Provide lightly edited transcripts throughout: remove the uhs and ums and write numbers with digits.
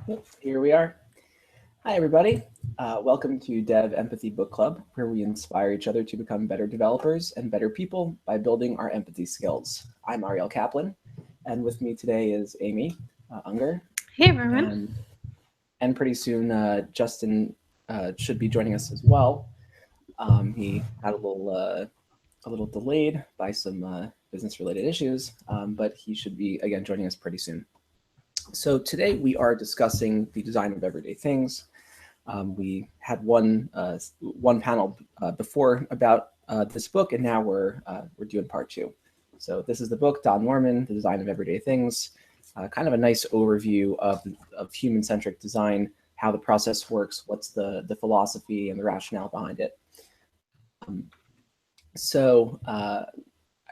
Yep, here we are. Hi, everybody. Welcome to Dev Empathy Book Club, where we inspire each other to become better developers and better people by building our empathy skills. I'm Ariel Kaplan, and with me today is Amy Unger, Hey everyone. and pretty soon Justin should be joining us as well. He had a little delayed by some business-related issues, but he should be again joining us pretty soon. So today we are discussing the design of everyday things. We had one panel before about this book, and now we're doing part two. So this is the book, Don Norman, The Design of Everyday Things. Kind of a nice overview of human-centric design, how the process works, what's the philosophy and the rationale behind it. So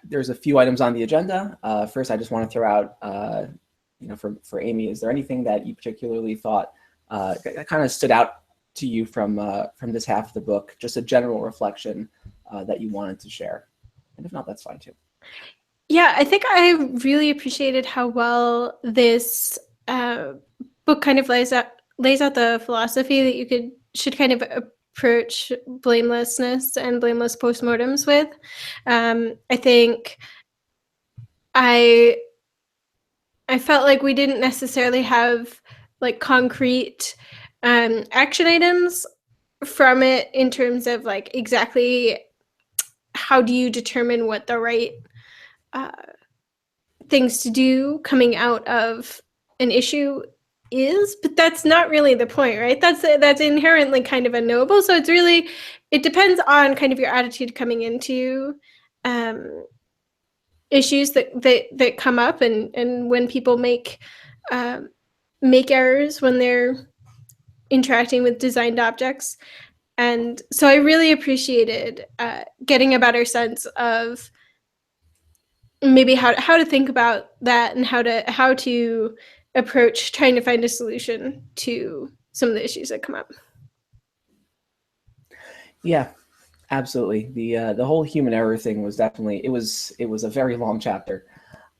there's a few items on the agenda. First, I just want to throw out, for Amy, is there anything that you particularly thought kind of stood out to you from this half of the book, just a general reflection that you wanted to share? And if not, that's fine too. Yeah, I think I really appreciated how well this book kind of lays out the philosophy that you should kind of approach blamelessness and blameless postmortems with. I think I felt like we didn't necessarily have like concrete action items from it in terms of like exactly how do you determine what the right things to do coming out of an issue is, but that's not really the point, right? That's inherently kind of unknowable. So it depends on kind of your attitude coming into issues that come up, and when people make errors when they're interacting with designed objects. And so I really appreciated getting a better sense of maybe how to think about that and how to approach trying to find a solution to some of the issues that come up. Yeah, absolutely. The whole human error thing was definitely it was a very long chapter.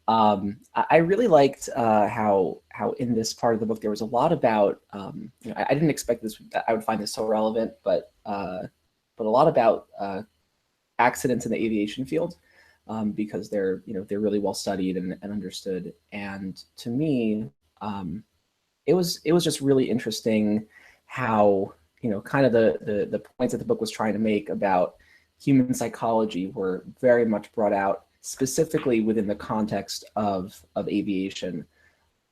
I really liked how in this part of the book there was a lot about I didn't expect this, I would find this so relevant, but a lot about accidents in the aviation field, because they're really well studied and understood. And to me, it was just really interesting how kind of the points that the book was trying to make about human psychology were very much brought out specifically within the context of aviation.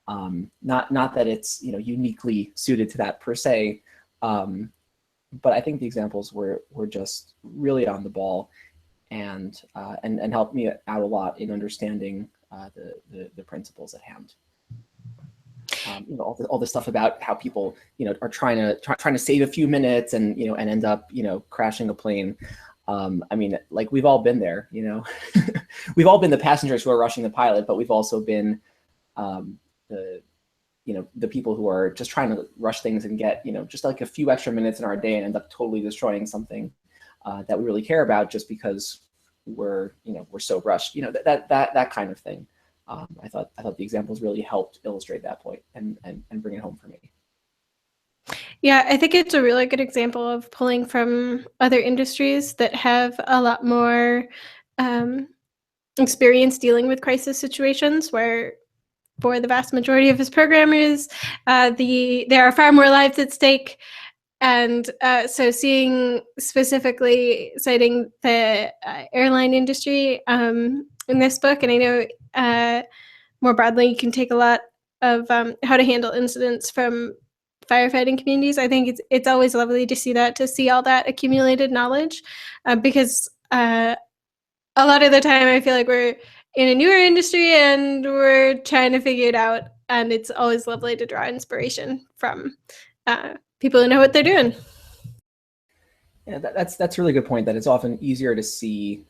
Not that it's uniquely suited to that per se, but I think the examples were just really on the ball, and helped me out a lot in understanding the principles at hand. All the stuff about how people are trying to save a few minutes and and end up crashing a plane. I mean, like, we've all been there, we've all been the passengers who are rushing the pilot, but we've also been the people who are just trying to rush things and get just like a few extra minutes in our day and end up totally destroying something that we really care about just because we're so rushed, that kind of thing. I thought the examples really helped illustrate that point and bring it home for me. Yeah, I think it's a really good example of pulling from other industries that have a lot more experience dealing with crisis situations, where for the vast majority of his programmers, there are far more lives at stake. And so specifically citing the airline industry in this book, and I know more broadly you can take a lot of how to handle incidents from firefighting communities. I think it's always lovely to see all that accumulated knowledge, because a lot of the time I feel like we're in a newer industry and we're trying to figure it out, and it's always lovely to draw inspiration from people who know what they're doing. Yeah, that's a really good point, that it's often easier to see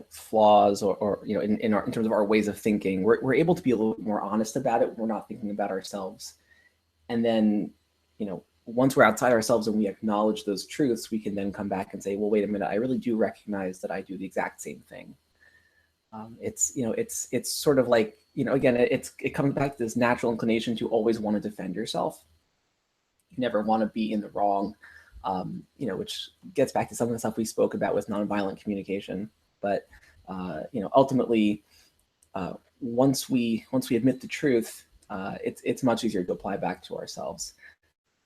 flaws or in terms of our ways of thinking. We're able to be a little bit more honest about it when we're not thinking about ourselves. And then once we're outside ourselves and we acknowledge those truths, we can then come back and say, well, wait a minute, I really do recognize that I do the exact same thing. It's sort of like, again, it comes back to this natural inclination to always want to defend yourself. You never want to be in the wrong, which gets back to some of the stuff we spoke about with nonviolent communication. But ultimately, once we admit the truth, it's much easier to apply back to ourselves.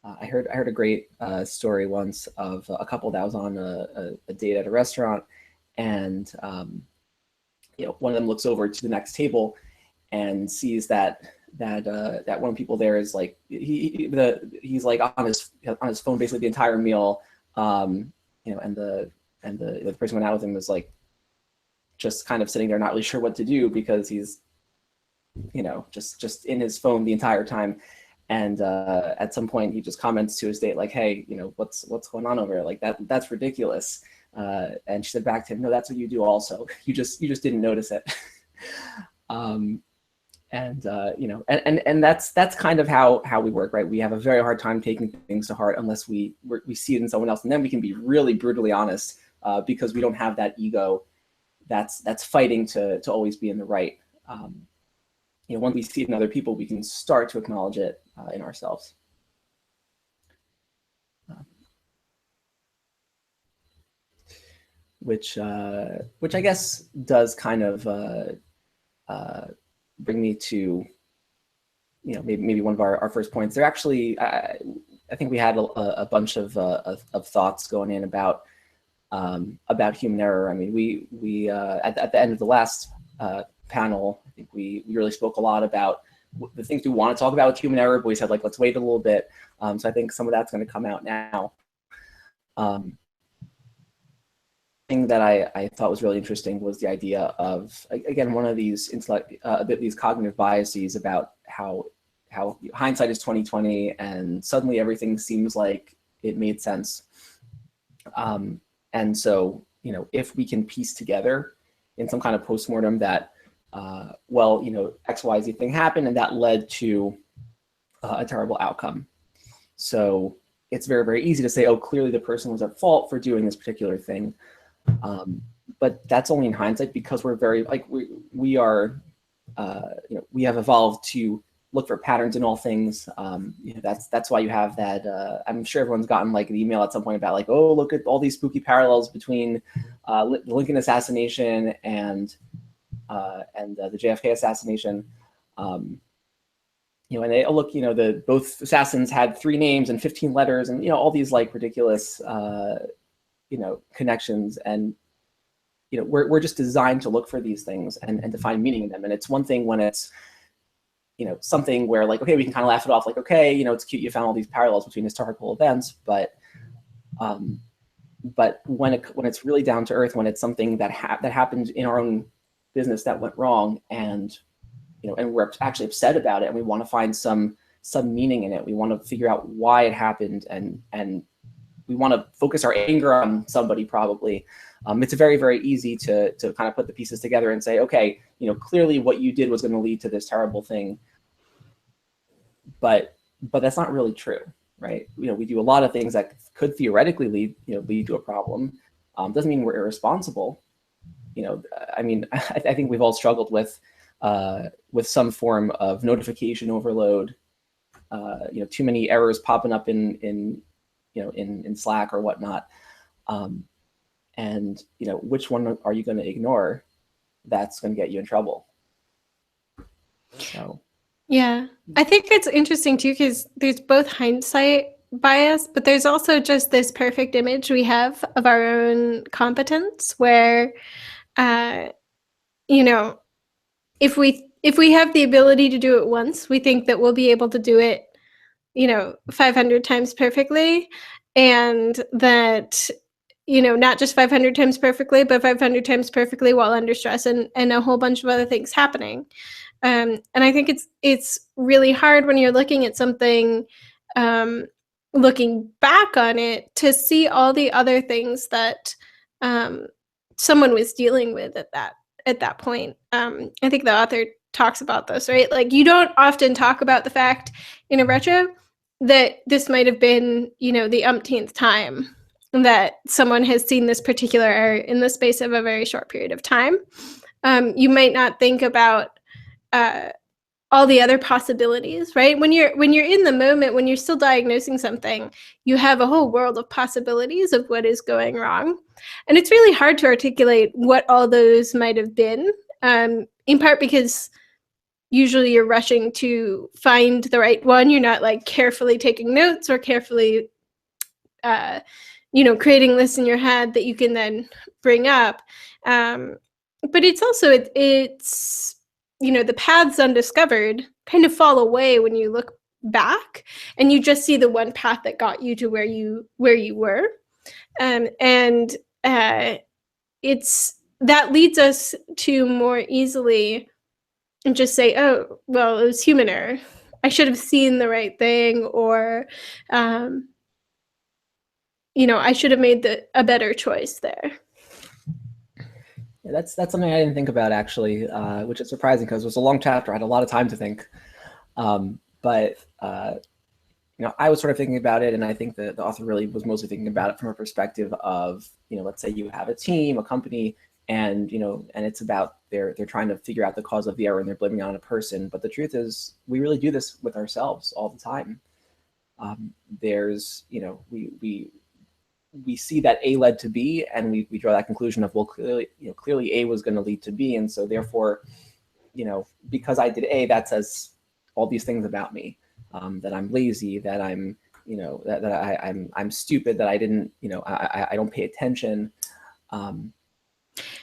I heard a great story once of a couple that was on a date at a restaurant, and one of them looks over to the next table and sees that one of the people there is like he's like on his phone basically the entire meal, and the person went out with him was like just kind of sitting there not really sure what to do because he's just in his phone the entire time. And at some point he just comments to his date like, hey, what's going on over there? Like that's ridiculous. And she said back to him, no, that's what you do also. You just didn't notice it. And that's kind of how we work, right? We have a very hard time taking things to heart unless we see it in someone else, and then we can be really brutally honest because we don't have that ego that's fighting to always be in the right. Once we see it in other people, we can start to acknowledge it in ourselves. Which I guess does kind of bring me to maybe one of our first points. There actually, I think we had a bunch of thoughts going in about human error. I mean, we at the end of the last panel, I think we really spoke a lot about the things we want to talk about with human error, but we said like let's wait a little bit. So I think some of that's going to come out now. Thing that I thought was really interesting was the idea of, again, one of these these cognitive biases about how hindsight is 2020 and suddenly everything seems like it made sense. And so, if we can piece together in some kind of postmortem that, XYZ thing happened and that led to a terrible outcome. So it's very, very easy to say, oh, clearly the person was at fault for doing this particular thing. But that's only in hindsight because we're very we are we have evolved to look for patterns in all things. That's why you have that. I'm sure everyone's gotten like an email at some point about like, oh, look at all these spooky parallels between the Lincoln assassination and the JFK assassination. And they look, both assassins had 3 names and 15 letters and all these like ridiculous connections, and we're just designed to look for these things and to find meaning in them. And it's one thing when it's something where like, okay, we can kind of laugh it off, like, okay, it's cute you found all these parallels between historical events, but when it's really down to earth, when it's something that happened in our own business that went wrong, and and we're actually upset about it, and we want to find some meaning in it, we want to figure out why it happened, and we want to focus our anger on somebody probably. It's very, very easy to kind of put the pieces together and say, okay, clearly what you did was going to lead to this terrible thing. But that's not really true, right? We do a lot of things that could theoretically lead to a problem. Doesn't mean we're irresponsible. I mean, I think we've all struggled with some form of notification overload. Too many errors popping up in Slack or whatnot. And which one are you going to ignore that's going to get you in trouble? So yeah, I think it's interesting too, because there's both hindsight bias, but there's also just this perfect image we have of our own competence where if we have the ability to do it once, we think that we'll be able to do it 500 times perfectly, and that not just 500 times perfectly, but 500 times perfectly while under stress and a whole bunch of other things happening. And I think it's really hard when you're looking at something, looking back on it, to see all the other things that someone was dealing with at that point. I think the author talks about this, right? Like, you don't often talk about the fact in a retro that this might have been, the umpteenth time that someone has seen this particular error in the space of a very short period of time. you might not think about all the other possibilities, right? When you're in the moment, when you're still diagnosing something, you have a whole world of possibilities of what is going wrong. And it's really hard to articulate what all those might have been, in part because usually you're rushing to find the right one. You're not like carefully taking notes or carefully, creating lists in your head that you can then bring up. But it's also, it's the paths undiscovered kind of fall away when you look back and you just see the one path that got you to where you were. And it's that leads us to more easily just say, oh, well, it was human error. I should have seen the right thing, or I should have made a better choice there. Yeah, that's something I didn't think about, actually, which is surprising because it was a long chapter. I had a lot of time to think. But I was sort of thinking about it, and I think the author really was mostly thinking about it from a perspective of, let's say you have a team, a company, and and it's about they're trying to figure out the cause of the error and they're blaming it on a person. But the truth is, we really do this with ourselves all the time. There's we see that A led to B, and we draw that conclusion of, well, clearly A was going to lead to B, and so therefore, because I did A, that says all these things about me, that I'm lazy, that I'm I'm stupid, that I didn't I don't pay attention, and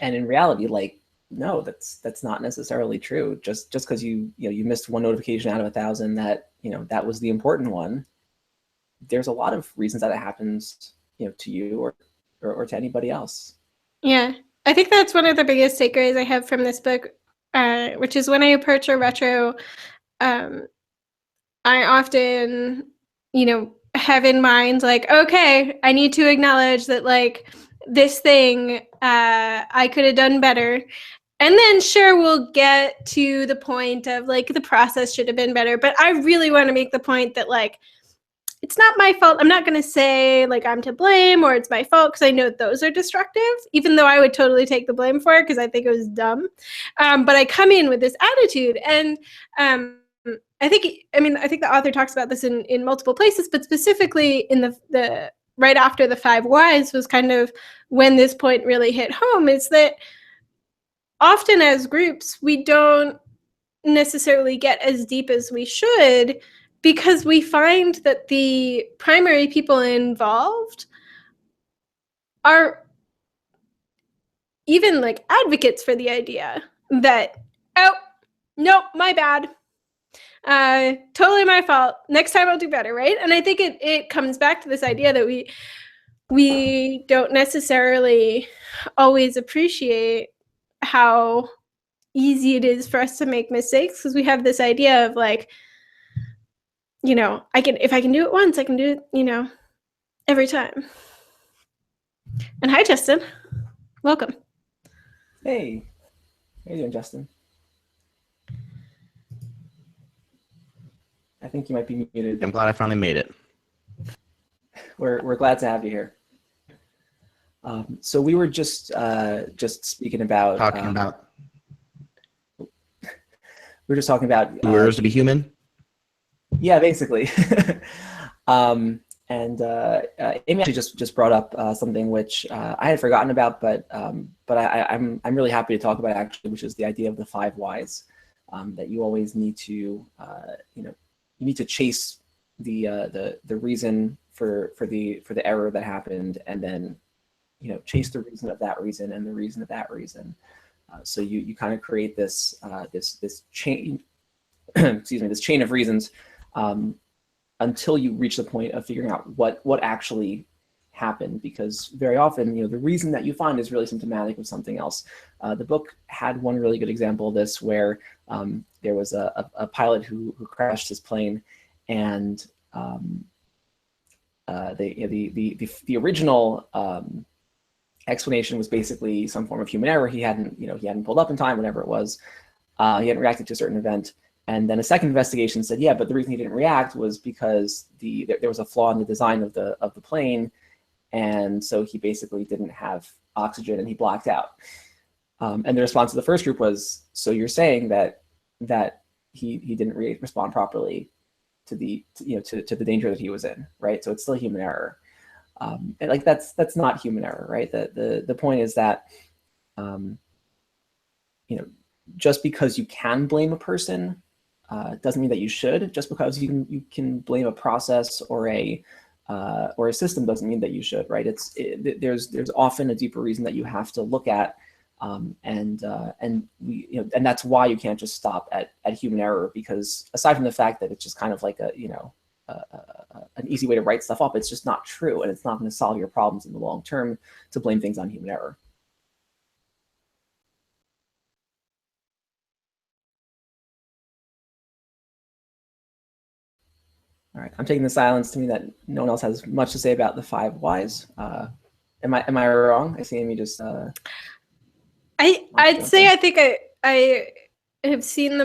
in reality, like, no, that's not necessarily true. Just because you missed one notification out of 1,000 that that was the important one. There's a lot of reasons that it happens, to you or to anybody else. Yeah, I think that's one of the biggest takeaways I have from this book, which is when I approach a retro, I often, have in mind, like, okay, I need to acknowledge that, like, this thing I could have done better. And then sure, we'll get to the point of, like, the process should have been better. But I really want to make the point that, like, it's not my fault. I'm not going to say, like, I'm to blame or it's my fault, because I know those are destructive, even though I would totally take the blame for it because I think it was dumb. But I come in with this attitude. And I think the author talks about this in multiple places, but specifically in the right after the 5 whys was kind of when this point really hit home, is that often as groups, we don't necessarily get as deep as we should, because we find that the primary people involved are even, like, advocates for the idea that, oh, nope, my bad. Totally my fault. Next time I'll do better, right? And I think it comes back to this idea that we don't necessarily always appreciate how easy it is for us to make mistakes, because we have this idea of, like, if I can do it once, I can do it, every time. And hi, Justin. Welcome. Hey, how you doing, Justin? I think you might be muted. I'm glad I finally made it. We're glad to have you here. So we were just speaking about we were just talking about who is to be human. Yeah, basically. And Amy actually just brought up something which I had forgotten about, but I'm really happy to talk about, actually, which is the idea of the 5 whys. That you always need to you need to chase the reason for the error that happened, and then chase the reason of that reason and the reason of that reason. So you kind of create this this chain excuse me, this chain of reasons, until you reach the point of figuring out what actually happened, because very often the reason that you find is really symptomatic of something else. The book had one really good example of this, where there was a pilot who crashed his plane, and the original explanation was basically some form of human error. He hadn't pulled up in time, whatever it was. He hadn't reacted to a certain event. And then a second investigation said, yeah, but the reason he didn't react was because there was a flaw in the design of the plane, and so he basically didn't have oxygen and he blacked out. And the response to the first group was, so you're saying that he didn't respond properly to the to the danger that he was in, right? So it's still human error. And like that's not human error, right? The point is that just because you can blame a person doesn't mean that you should. Just because you can blame a process or a system doesn't mean that you should, right? There's often a deeper reason that you have to look at, and that's why you can't just stop at human error, because aside from the fact that it's just kind of like an easy way to write stuff up, it's just not true, and it's not going to solve your problems in the long term to blame things on human error. All right, I'm taking the silence to mean that no one else has much to say about the 5 whys. Am I wrong? I see Amy just. I'd say I think I have seen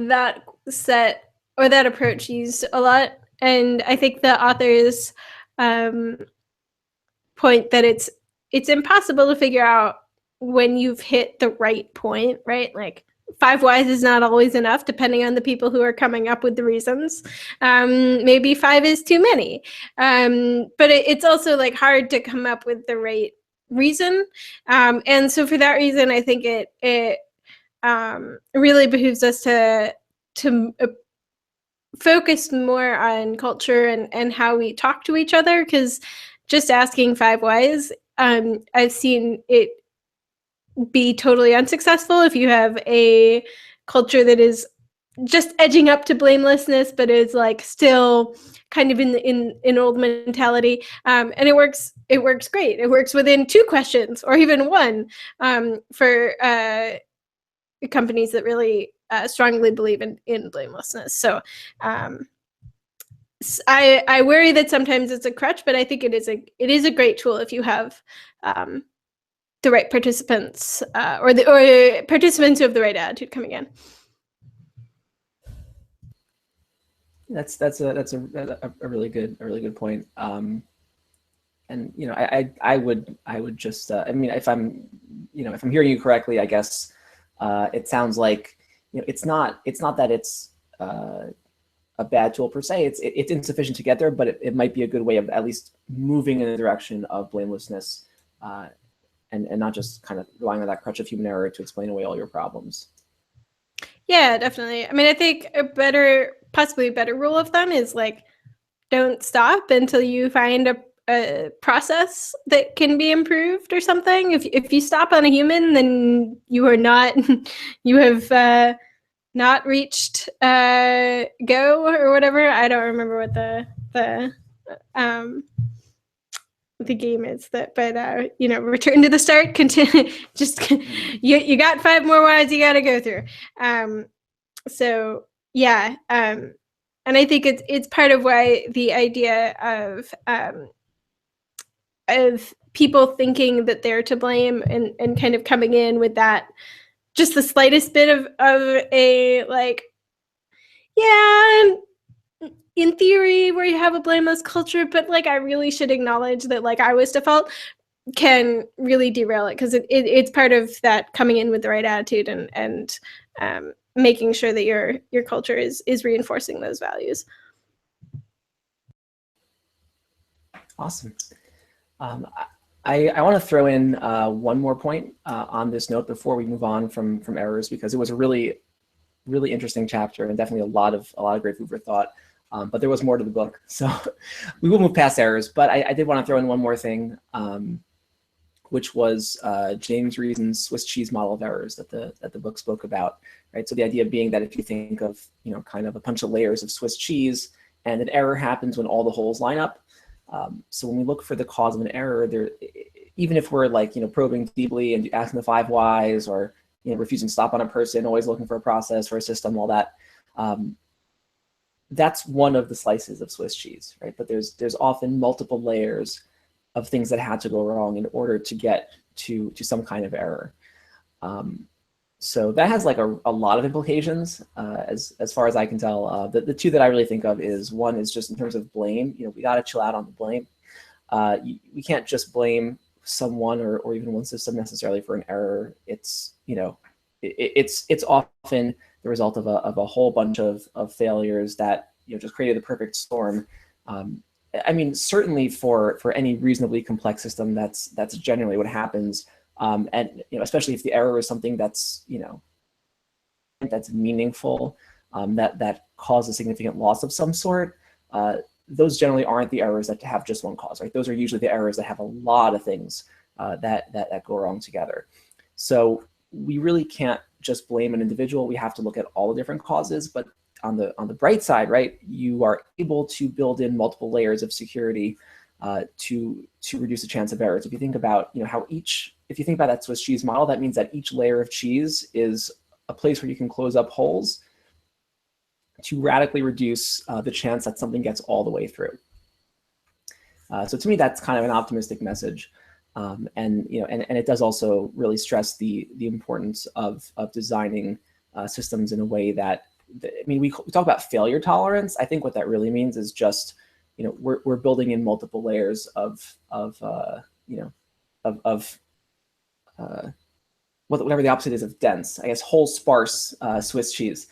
that set or that approach used a lot, and I think the authors point that it's impossible to figure out when you've hit the right point, right? Like 5 whys is not always enough, depending on the people who are coming up with the reasons. Maybe 5 is too many, but it's also like hard to come up with the right reason. And so for that reason, I think it really behooves us to focus more on culture and how we talk to each other, because just asking 5 whys, I've seen it be totally unsuccessful if you have a culture that is just edging up to blamelessness, but is like still kind of in old mentality. And it works great. It works within 2 questions or even 1 for companies that really strongly believe in blamelessness. So I worry that sometimes it's a crutch, but I think it is a great tool if you have the right participants or participants who have the right attitude coming in. That's a really good point. And I would just I mean, if I'm hearing you correctly, I guess it sounds like it's not that it's a bad tool per se. It's insufficient to get there, but it might be a good way of at least moving in the direction of blamelessness, and not just kind of relying on that crutch of human error to explain away all your problems. Yeah, definitely. I mean, I think possibly a better rule of thumb is like, don't stop until you find a process that can be improved or something. If you stop on a human, then you are not, you have not reached go or whatever. I don't remember what the game is that, but return to the start, continue, just you got 5 more whys you got to go through. So yeah, and I think it's part of why the idea of people thinking that they're to blame and kind of coming in with that, just the slightest bit of a like, yeah, in theory, where you have a blameless culture, but like I really should acknowledge that like I was default, can really derail it, because it's part of that coming in with the right attitude and making sure that your culture is reinforcing those values. Awesome. I want to throw in one more point on this note before we move on from errors, because it was a really interesting chapter and definitely a lot of great food for thought. But there was more to the book, so we will move past errors. But I did want to throw in one more thing, which was James Reason's Swiss cheese model of errors that the book spoke about. Right. So the idea being that if you think of kind of a bunch of layers of Swiss cheese, and an error happens when all the holes line up. So when we look for the cause of an error, even if we're like probing deeply and asking the 5 whys, or refusing to stop on a person, always looking for a process or a system, all that. That's one of the slices of Swiss cheese, right? But there's often multiple layers of things that had to go wrong in order to get to some kind of error. So that has like a lot of implications, as far as I can tell. The 2 that I really think of is, one is just in terms of blame. We got to chill out on the blame. We can't just blame someone or even one system necessarily for an error. It's, it's often the result of a whole bunch of failures that just created the perfect storm. I mean, certainly for any reasonably complex system, that's generally what happens. And especially if the error is something that's that's meaningful, that causes significant loss of some sort. Those generally aren't the errors that have just one cause, right? Those are usually the errors that have a lot of things that go wrong together. So we really can't just blame an individual. We have to look at all the different causes. But on the bright side, right, you are able to build in multiple layers of security to reduce the chance of errors. If you think about if you think about that Swiss cheese model, that means that each layer of cheese is a place where you can close up holes to radically reduce the chance that something gets all the way through. So to me, that's kind of an optimistic message. And it does also really stress the importance of designing systems in a way that, I mean, we talk about failure tolerance. I think what that really means is just, we're building in multiple layers of whatever the opposite is of dense, I guess, whole sparse Swiss cheese,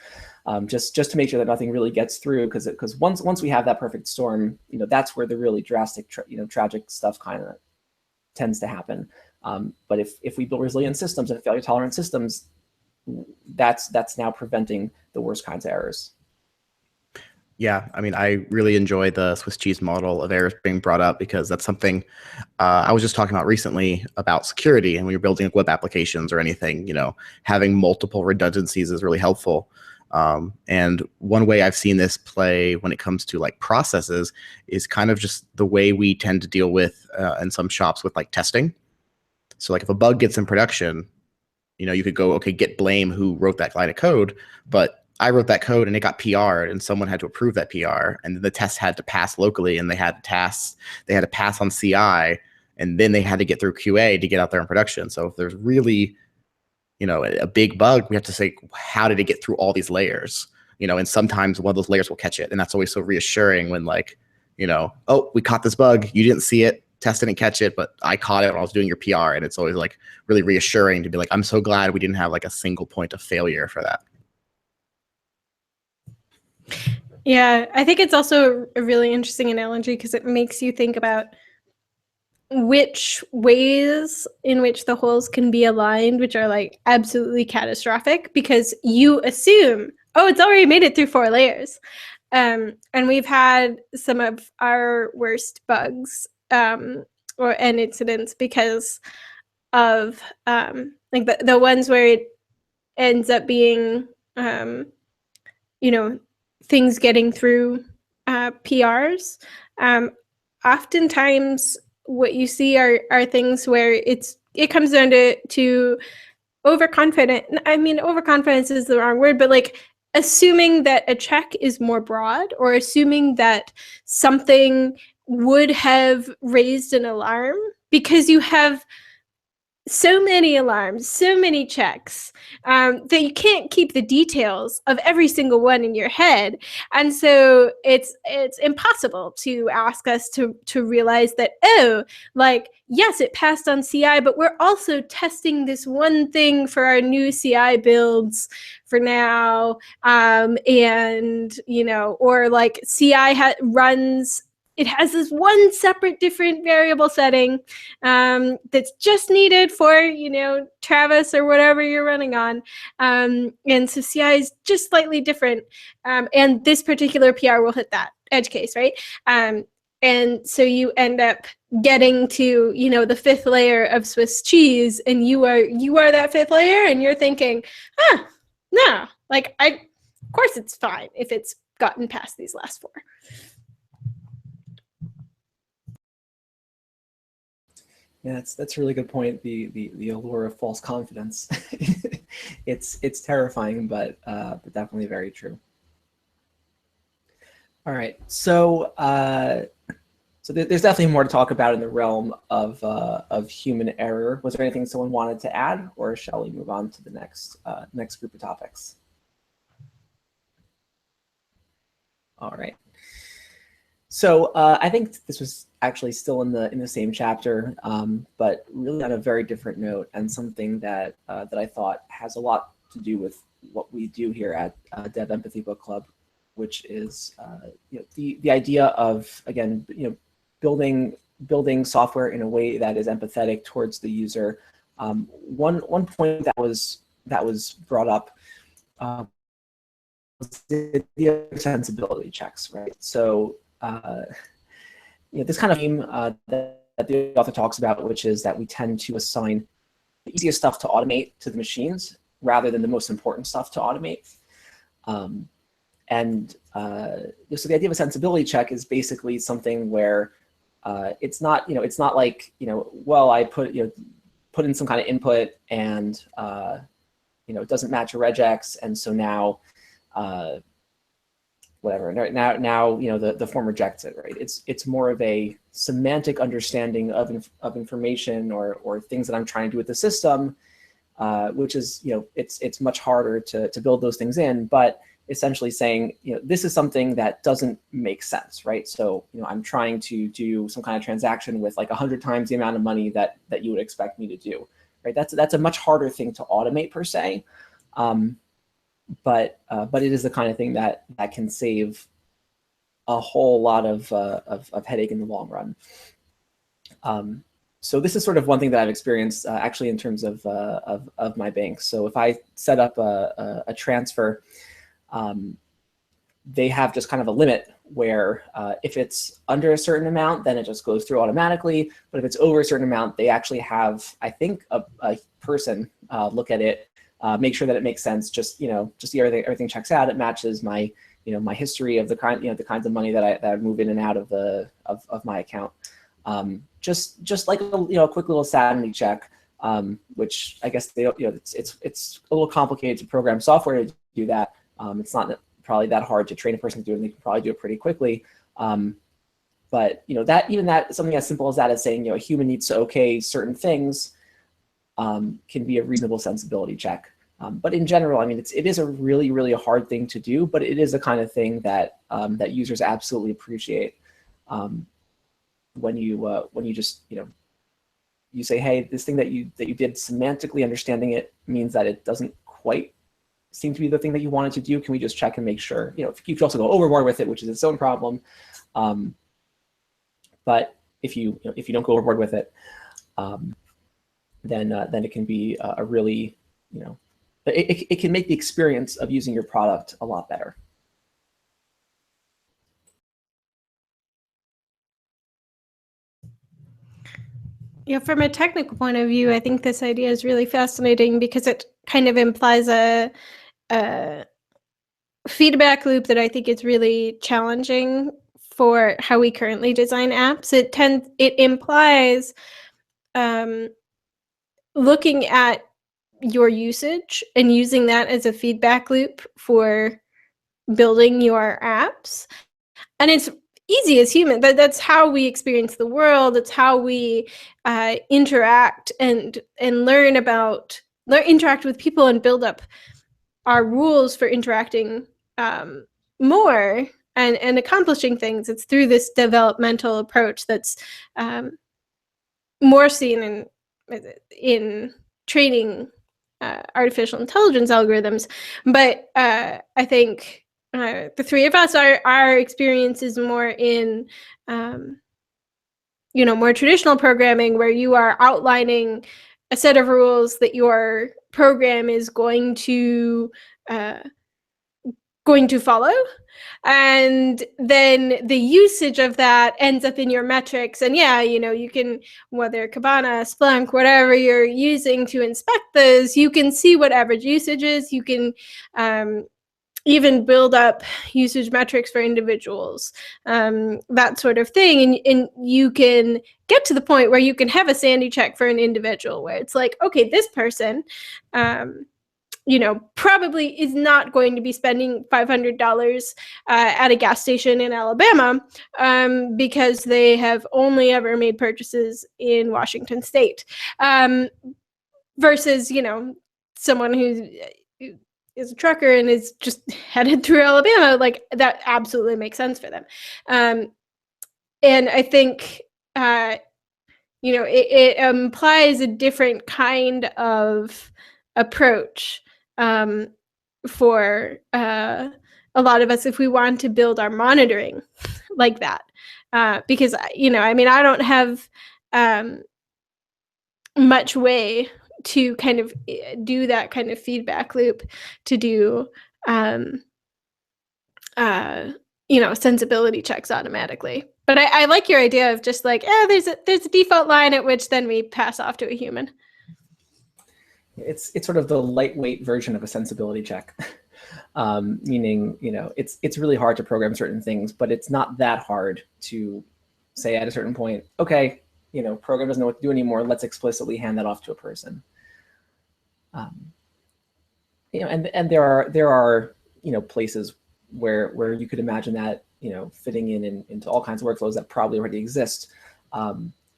just to make sure that nothing really gets through. Because once we have that perfect storm, that's where the really drastic, tragic stuff kind of tends to happen. But if we build resilient systems and failure tolerant systems, that's now preventing the worst kinds of errors. Yeah, I mean, I really enjoy the Swiss cheese model of errors being brought up, because that's something I was just talking about recently about security. And when you're building web applications or anything, having multiple redundancies is really helpful. And one way I've seen this play when it comes to like processes is kind of just the way we tend to deal with in some shops with like testing. So like if a bug gets in production, you could go, okay, get blame who wrote that line of code, but I wrote that code and it got PR'd and someone had to approve that PR, and then the test had to pass locally, and they had to pass on CI, and then they had to get through QA to get out there in production. So if there's really, a big bug, we have to say, how did it get through all these layers? And sometimes one of those layers will catch it. And that's always so reassuring when oh, we caught this bug. You didn't see it. Test didn't catch it, but I caught it when I was doing your PR. And it's always like really reassuring to be like, I'm so glad we didn't have like a single point of failure for that. Yeah, I think it's also a really interesting analogy because it makes you think about which ways in which the holes can be aligned, which are like absolutely catastrophic, because you assume, oh, it's already made it through 4 layers. And we've had some of our worst bugs and incidents because of like the ones where it ends up being things getting through PRs. Oftentimes what you see are things where it comes down to overconfident. I mean, overconfidence is the wrong word, but like assuming that a check is more broad, or assuming that something would have raised an alarm because you have so many alarms, so many checks, that you can't keep the details of every single one in your head. And so it's impossible to ask us to realize that, oh, like, yes, it passed on CI, but we're also testing this one thing for our new CI builds for now. And, or like CI runs, it has this one separate different variable setting that's just needed for, Travis or whatever you're running on. And so CI is just slightly different. And this particular PR will hit that edge case, right? And so you end up getting to, the 5th layer of Swiss cheese, and you are that 5th layer, and you're thinking, no, like of course it's fine if it's gotten past these last 4. Yeah, that's a really good point. The allure of false confidence. It's terrifying, but definitely very true. All right, so there's definitely more to talk about in the realm of human error. Was there anything someone wanted to add, or shall we move on to the next group of topics? All right. So I think this was actually still in the same chapter, but really on a very different note, and something that that I thought has a lot to do with what we do here at Dev Empathy Book Club, which is the idea of, again, building software in a way that is empathetic towards the user. One point that was brought up was the idea of sensibility checks, right? So this kind of theme that the author talks about, which is that we tend to assign the easiest stuff to automate to the machines rather than the most important stuff to automate. So the idea of a sensibility check is basically something where it's not like, well, I put in some kind of input and it doesn't match a regex, and so now whatever. Now the form rejects it, right? It's more of a semantic understanding of information or things that I'm trying to do with the system, which is it's much harder to build those things in, but essentially saying this is something that doesn't make sense, right? So I'm trying to do some kind of transaction with like 100 times the amount of money that you would expect me to do, right? That's a much harder thing to automate per se. But it is the kind of thing that can save a whole lot of headache in the long run. So this is sort of one thing that I've experienced actually in terms of my bank. So if I set up a transfer, they have just kind of a limit where if it's under a certain amount, then it just goes through automatically. But if it's over a certain amount, they actually have, I think, a person look at it, make sure that it makes sense. Just see everything checks out. It matches my my history of the kinds of money that I move in and out of my account. Just like a quick little sanity check, which I guess it's a little complicated to program software to do that. It's not probably that hard to train a person to do it, and they can probably do it pretty quickly. But that something as simple as that, as saying a human needs to okay certain things, can be a reasonable sensibility check. But in general, I mean, it is a really hard thing to do, but it is the kind of thing that that users absolutely appreciate. When you just you say, hey, this thing that you did, semantically understanding it means that it doesn't quite seem to be the thing that you wanted to do. Can we just check and make sure? If you could also go overboard with it, which is its own problem. But if you don't go overboard with it, then it can be a really it can make the experience of using your product a lot better. Yeah, from a technical point of view, I think this idea is really fascinating because it kind of implies a feedback loop that I think is really challenging for how we currently design apps. It implies looking at your usage and using that as a feedback loop for building your apps. And it's easy as human, but that's how we experience the world. It's how we interact and interact with people and build up our rules for interacting more and accomplishing things. It's through this developmental approach that's more seen in training artificial intelligence algorithms. But I think the three of us, our experience is more in more traditional programming, where you are outlining a set of rules that your program is going to follow, and then the usage of that ends up in your metrics. And you can, whether Kibana, Splunk, whatever you're using to inspect those, you can see what average usage is. You can even build up usage metrics for individuals, that sort of thing. And you can get to the point where you can have a sanity check for an individual, where it's like, okay, this person probably is not going to be spending $500 at a gas station in Alabama, because they have only ever made purchases in Washington State, versus someone who is a trucker and is just headed through Alabama. Like, that absolutely makes sense for them. and I think it implies a different kind of approach for a lot of us if we want to build our monitoring like that. Because, I don't have much way to kind of do that kind of feedback loop to do, sensibility checks automatically. But I like your idea of just like, there's a default line at which then we pass off to a human. It's sort of the lightweight version of a sensibility check, meaning, it's really hard to program certain things, but it's not that hard to say at a certain point, okay, program doesn't know what to do anymore. Let's explicitly hand that off to a person. And there are places where you could imagine that fitting into all kinds of workflows that probably already exist.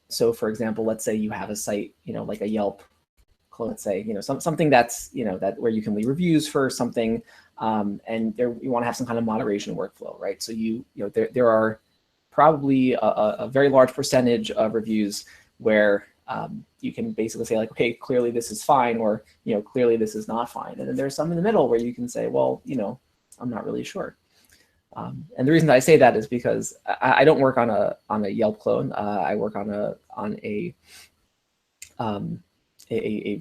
So for example, let's say you have a site like a Yelp, let's say something that's that where you can leave reviews for something, and you want to have some kind of moderation workflow, right? So there are probably a very large percentage of reviews where you can basically say like, okay, clearly this is fine, or clearly this is not fine. And then there's some in the middle where you can say, well, I'm not really sure. And the reason I say that is because I don't work on a Yelp clone. I work on a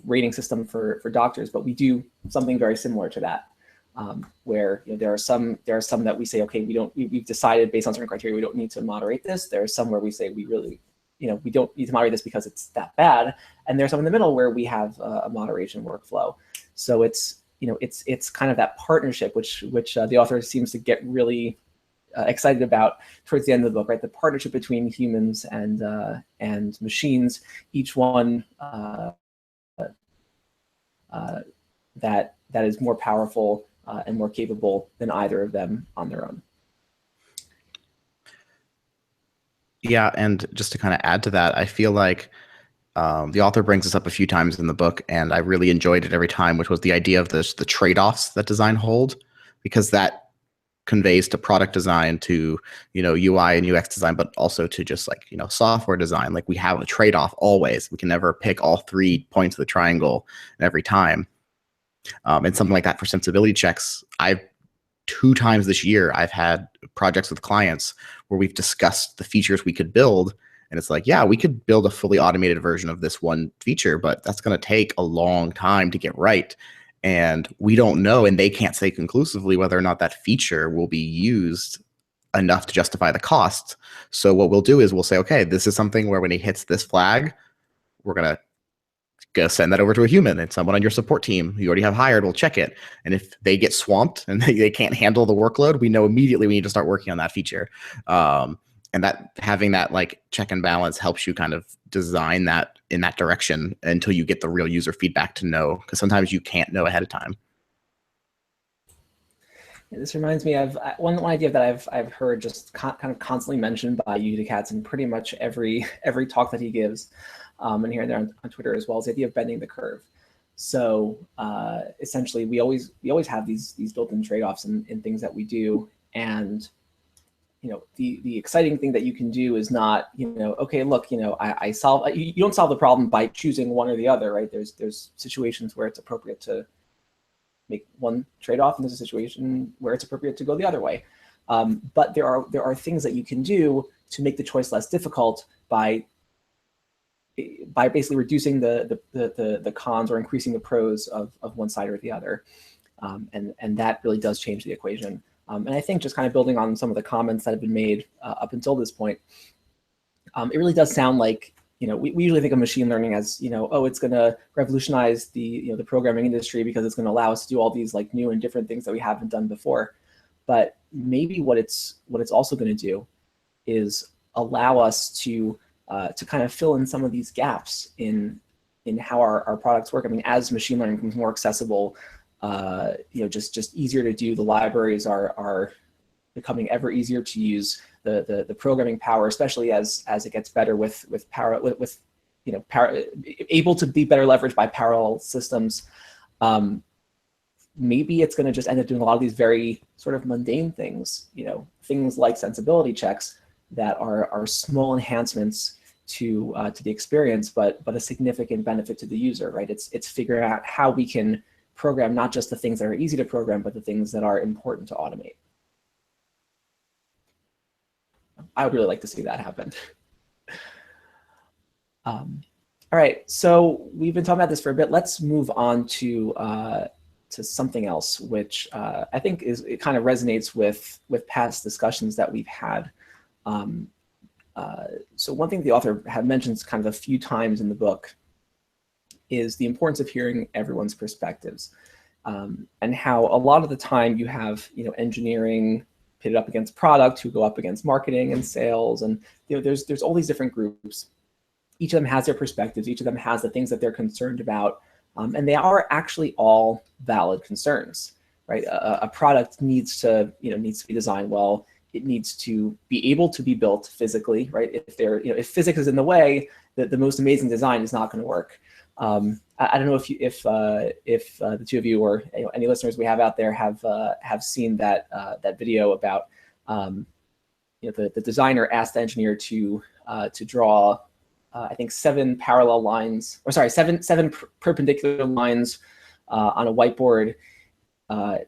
rating system for doctors, but we do something very similar to that, where there are some that we say, okay, we've decided based on certain criteria we don't need to moderate this. There are some where we say we really we don't need to moderate this because it's that bad, and there's some in the middle where we have a moderation workflow. So it's kind of that partnership which the author seems to get really excited about towards the end of the book, right? The partnership between humans and machines, each one that is more powerful and more capable than either of them on their own. Yeah, and just to kind of add to that, I feel like the author brings this up a few times in the book, and I really enjoyed it every time, which was the idea of the trade-offs that design hold, because that conveys to product design, to UI and UX design, but also to just like software design. Like, we have a trade-off always. We can never pick all 3 points of the triangle every time. And something like that for sensibility checks, 2 times this year I've had projects with clients where we've discussed the features we could build. And it's like, yeah, we could build a fully automated version of this one feature, but that's going to take a long time to get right. And we don't know, and they can't say conclusively whether or not that feature will be used enough to justify the cost. So what we'll do is we'll say, okay, this is something where when he hits this flag, we're going to go send that over to a human, and someone on your support team you already have hired will check it. And if they get swamped and they can't handle the workload, we know immediately we need to start working on that feature. And that having that like check and balance helps you kind of design that in that direction until you get the real user feedback to know, because sometimes you can't know ahead of time. This reminds me of one idea that I've heard just kind of constantly mentioned by Yuta Katz in pretty much every talk that he gives, and here and there on Twitter as well, is the idea of bending the curve. So essentially, we always have these built-in trade-offs in things that we do, and the exciting thing that you can do is not okay, look, I solve. You don't solve the problem by choosing one or the other, right? There's situations where it's appropriate to make one trade-off, and there's a situation where it's appropriate to go the other way. But there are things that you can do to make the choice less difficult by basically reducing the cons or increasing the pros of one side or the other, and that really does change the equation. And I think just kind of building on some of the comments that have been made up until this point, it really does sound like we usually think of machine learning as oh, it's going to revolutionize the the programming industry because it's going to allow us to do all these like new and different things that we haven't done before. But maybe what it's also going to do is allow us to kind of fill in some of these gaps in how our products work. I mean, as machine learning becomes more accessible, just easier to do, the libraries are becoming ever easier to use. The programming power, especially as it gets better with power, with power, able to be better leveraged by parallel systems. Maybe it's going to just end up doing a lot of these very sort of mundane things, things like sensibility checks, that are small enhancements to the experience, but a significant benefit to the user, right? It's figuring out how we can program not just the things that are easy to program, but the things that are important to automate. I would really like to see that happen. All right, so we've been talking about this for a bit. Let's move on to something else, which I think it kind of resonates with past discussions that we've had. So one thing the author had mentioned kind of a few times in the book is the importance of hearing everyone's perspectives, and how a lot of the time you have engineering pitted up against product, who go up against marketing and sales, and there's all these different groups. Each of them has their perspectives. Each of them has the things that they're concerned about, and they are actually all valid concerns, right? A product needs to be designed well. It needs to be able to be built physically, right? If physics is in the way, the most amazing design is not going to work. I don't know if the two of you or any listeners we have out there have seen that video about the designer asked the engineer to draw I think seven perpendicular lines on a whiteboard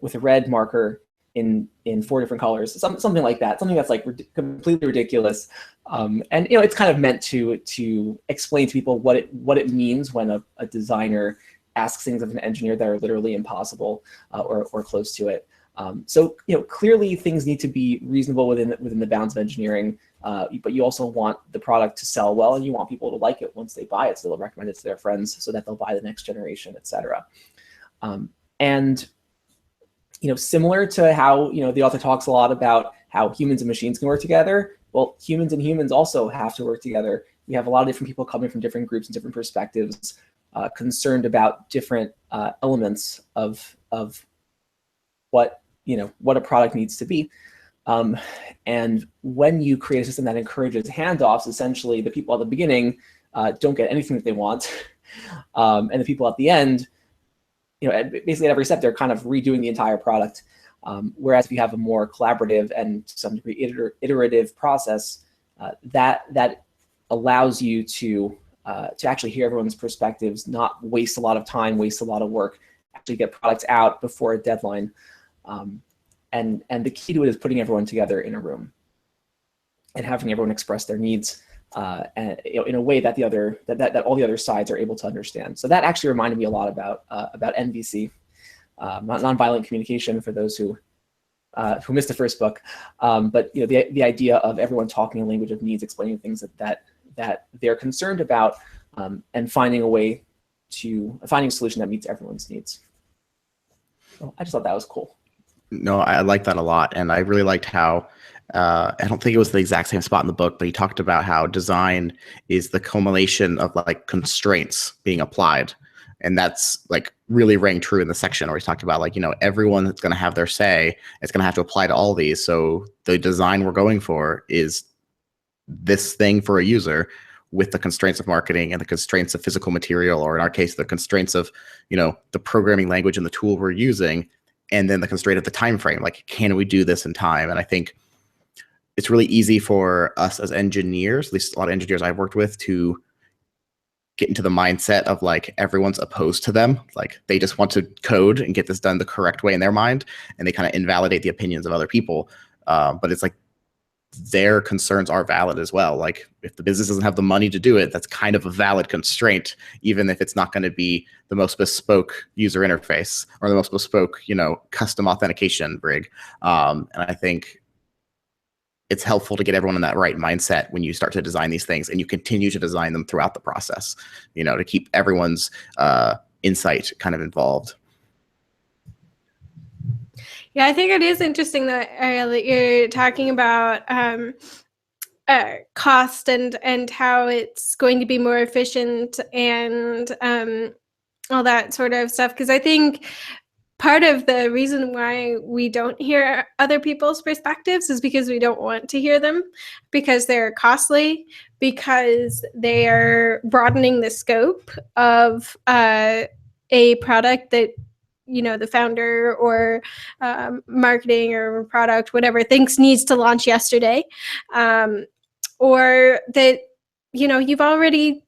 with a red marker in 4 different colors, something like that, something that's like completely ridiculous. And it's kind of meant to explain to people what it means when a designer asks things of an engineer that are literally impossible or close to it. So clearly things need to be reasonable within the bounds of engineering, but you also want the product to sell well, and you want people to like it once they buy it, so they'll recommend it to their friends, so that they'll buy the next generation, etc. And similar to how the author talks a lot about how humans and machines can work together. Well, humans and humans also have to work together. We have a lot of different people coming from different groups and different perspectives, concerned about different elements of what a product needs to be. And when you create a system that encourages handoffs, essentially the people at the beginning don't get anything that they want, and the people at the end, basically at every step, they're kind of redoing the entire product. Whereas if you have a more collaborative and to some degree iterative process, that allows you to actually hear everyone's perspectives, not waste a lot of time, waste a lot of work, actually get products out before a deadline. And the key to it is putting everyone together in a room and having everyone express their needs and in a way that that all the other sides are able to understand. So that actually reminded me a lot about NVC, nonviolent communication, for those who missed the first book. But the idea of everyone talking a language of needs, explaining things that they're concerned about, and finding a solution that meets everyone's needs. So I just thought that was cool. No, I like that a lot. And I really liked how, I don't think it was the exact same spot in the book, but he talked about how design is the culmination of like constraints being applied. And that's like really rang true in the section where he's talking about everyone that's going to have their say, it's going to have to apply to all these. So the design we're going for is this thing for a user with the constraints of marketing and the constraints of physical material, or in our case, the constraints of, the programming language and the tool we're using. And then the constraint of the time frame, like, can we do this in time? And I think it's really easy for us as engineers, at least a lot of engineers I've worked with, to get into the mindset of like everyone's opposed to them. Like they just want to code and get this done the correct way in their mind, and they kind of invalidate the opinions of other people. But it's like their concerns are valid as well. Like if the business doesn't have the money to do it, that's kind of a valid constraint, even if it's not going to be the most bespoke user interface or the most bespoke, custom authentication rig. And I think it's helpful to get everyone in that right mindset when you start to design these things, and you continue to design them throughout the process, to keep everyone's insight kind of involved. Yeah, I think it is interesting that you're talking about cost and how it's going to be more efficient and all that sort of stuff. Because I think part of the reason why we don't hear other people's perspectives is because we don't want to hear them, because they're costly, because they are broadening the scope of a product that the founder or marketing or product, whatever, thinks needs to launch yesterday, or that you've already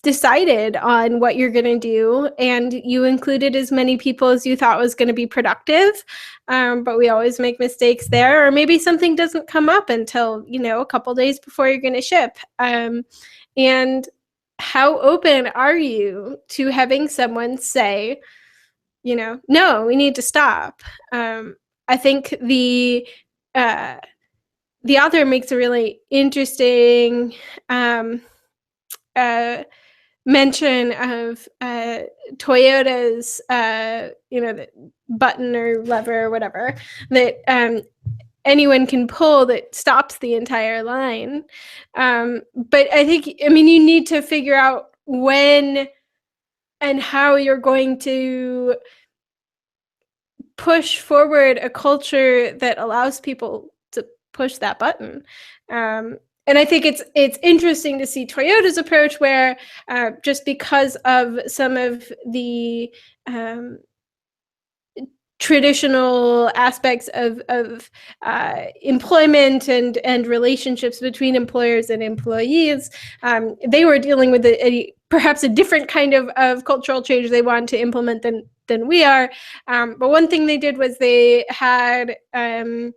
decided on what you're going to do and you included as many people as you thought was going to be productive, but we always make mistakes there, or maybe something doesn't come up until a couple days before you're going to ship, and how open are you to having someone say, no, we need to stop? I think the author makes a really interesting mention of Toyota's, the button or lever or whatever that anyone can pull that stops the entire line. But I think, you need to figure out when and how you're going to push forward a culture that allows people to push that button. And I think it's interesting to see Toyota's approach, where just because of some of the traditional aspects of employment and relationships between employers and employees, they were dealing with perhaps a different kind of cultural change they wanted to implement than we are. But one thing they did was they had on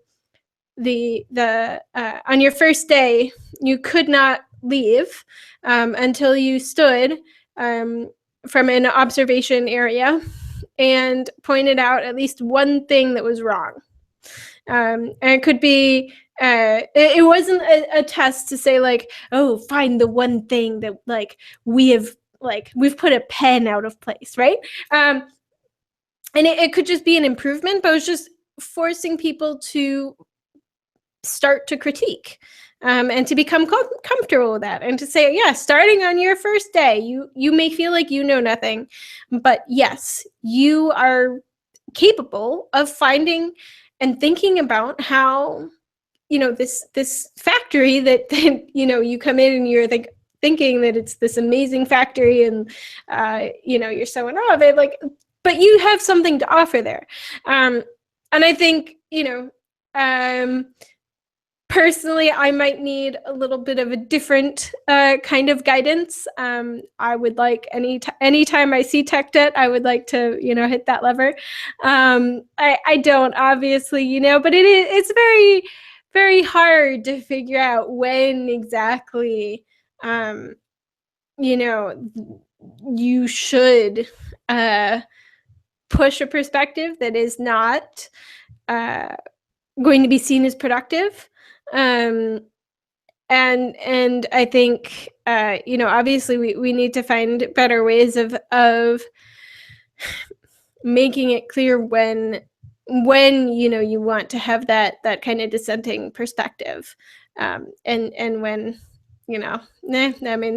your first day, you could not leave until you stood from an observation area and pointed out at least one thing that was wrong. And it could be, it wasn't a test to say like, oh, find the one thing that we've put a pen out of place, right? And it could just be an improvement, but it was just forcing people to start to critique and to become comfortable with that, and to say, yeah, starting on your first day, you may feel like you know nothing, but yes, you are capable of finding and thinking about how this factory that you come in and you're thinking that it's this amazing factory, and you're so in awe of it, but you have something to offer there. And I think personally, I might need a little bit of a different kind of guidance. I would like anytime I see tech debt, I would like to, hit that lever. I don't, obviously, but it's very, very hard to figure out when exactly, you should push a perspective that is not going to be seen as productive. And I think, obviously we need to find better ways of making it clear when you want to have that kind of dissenting perspective, and when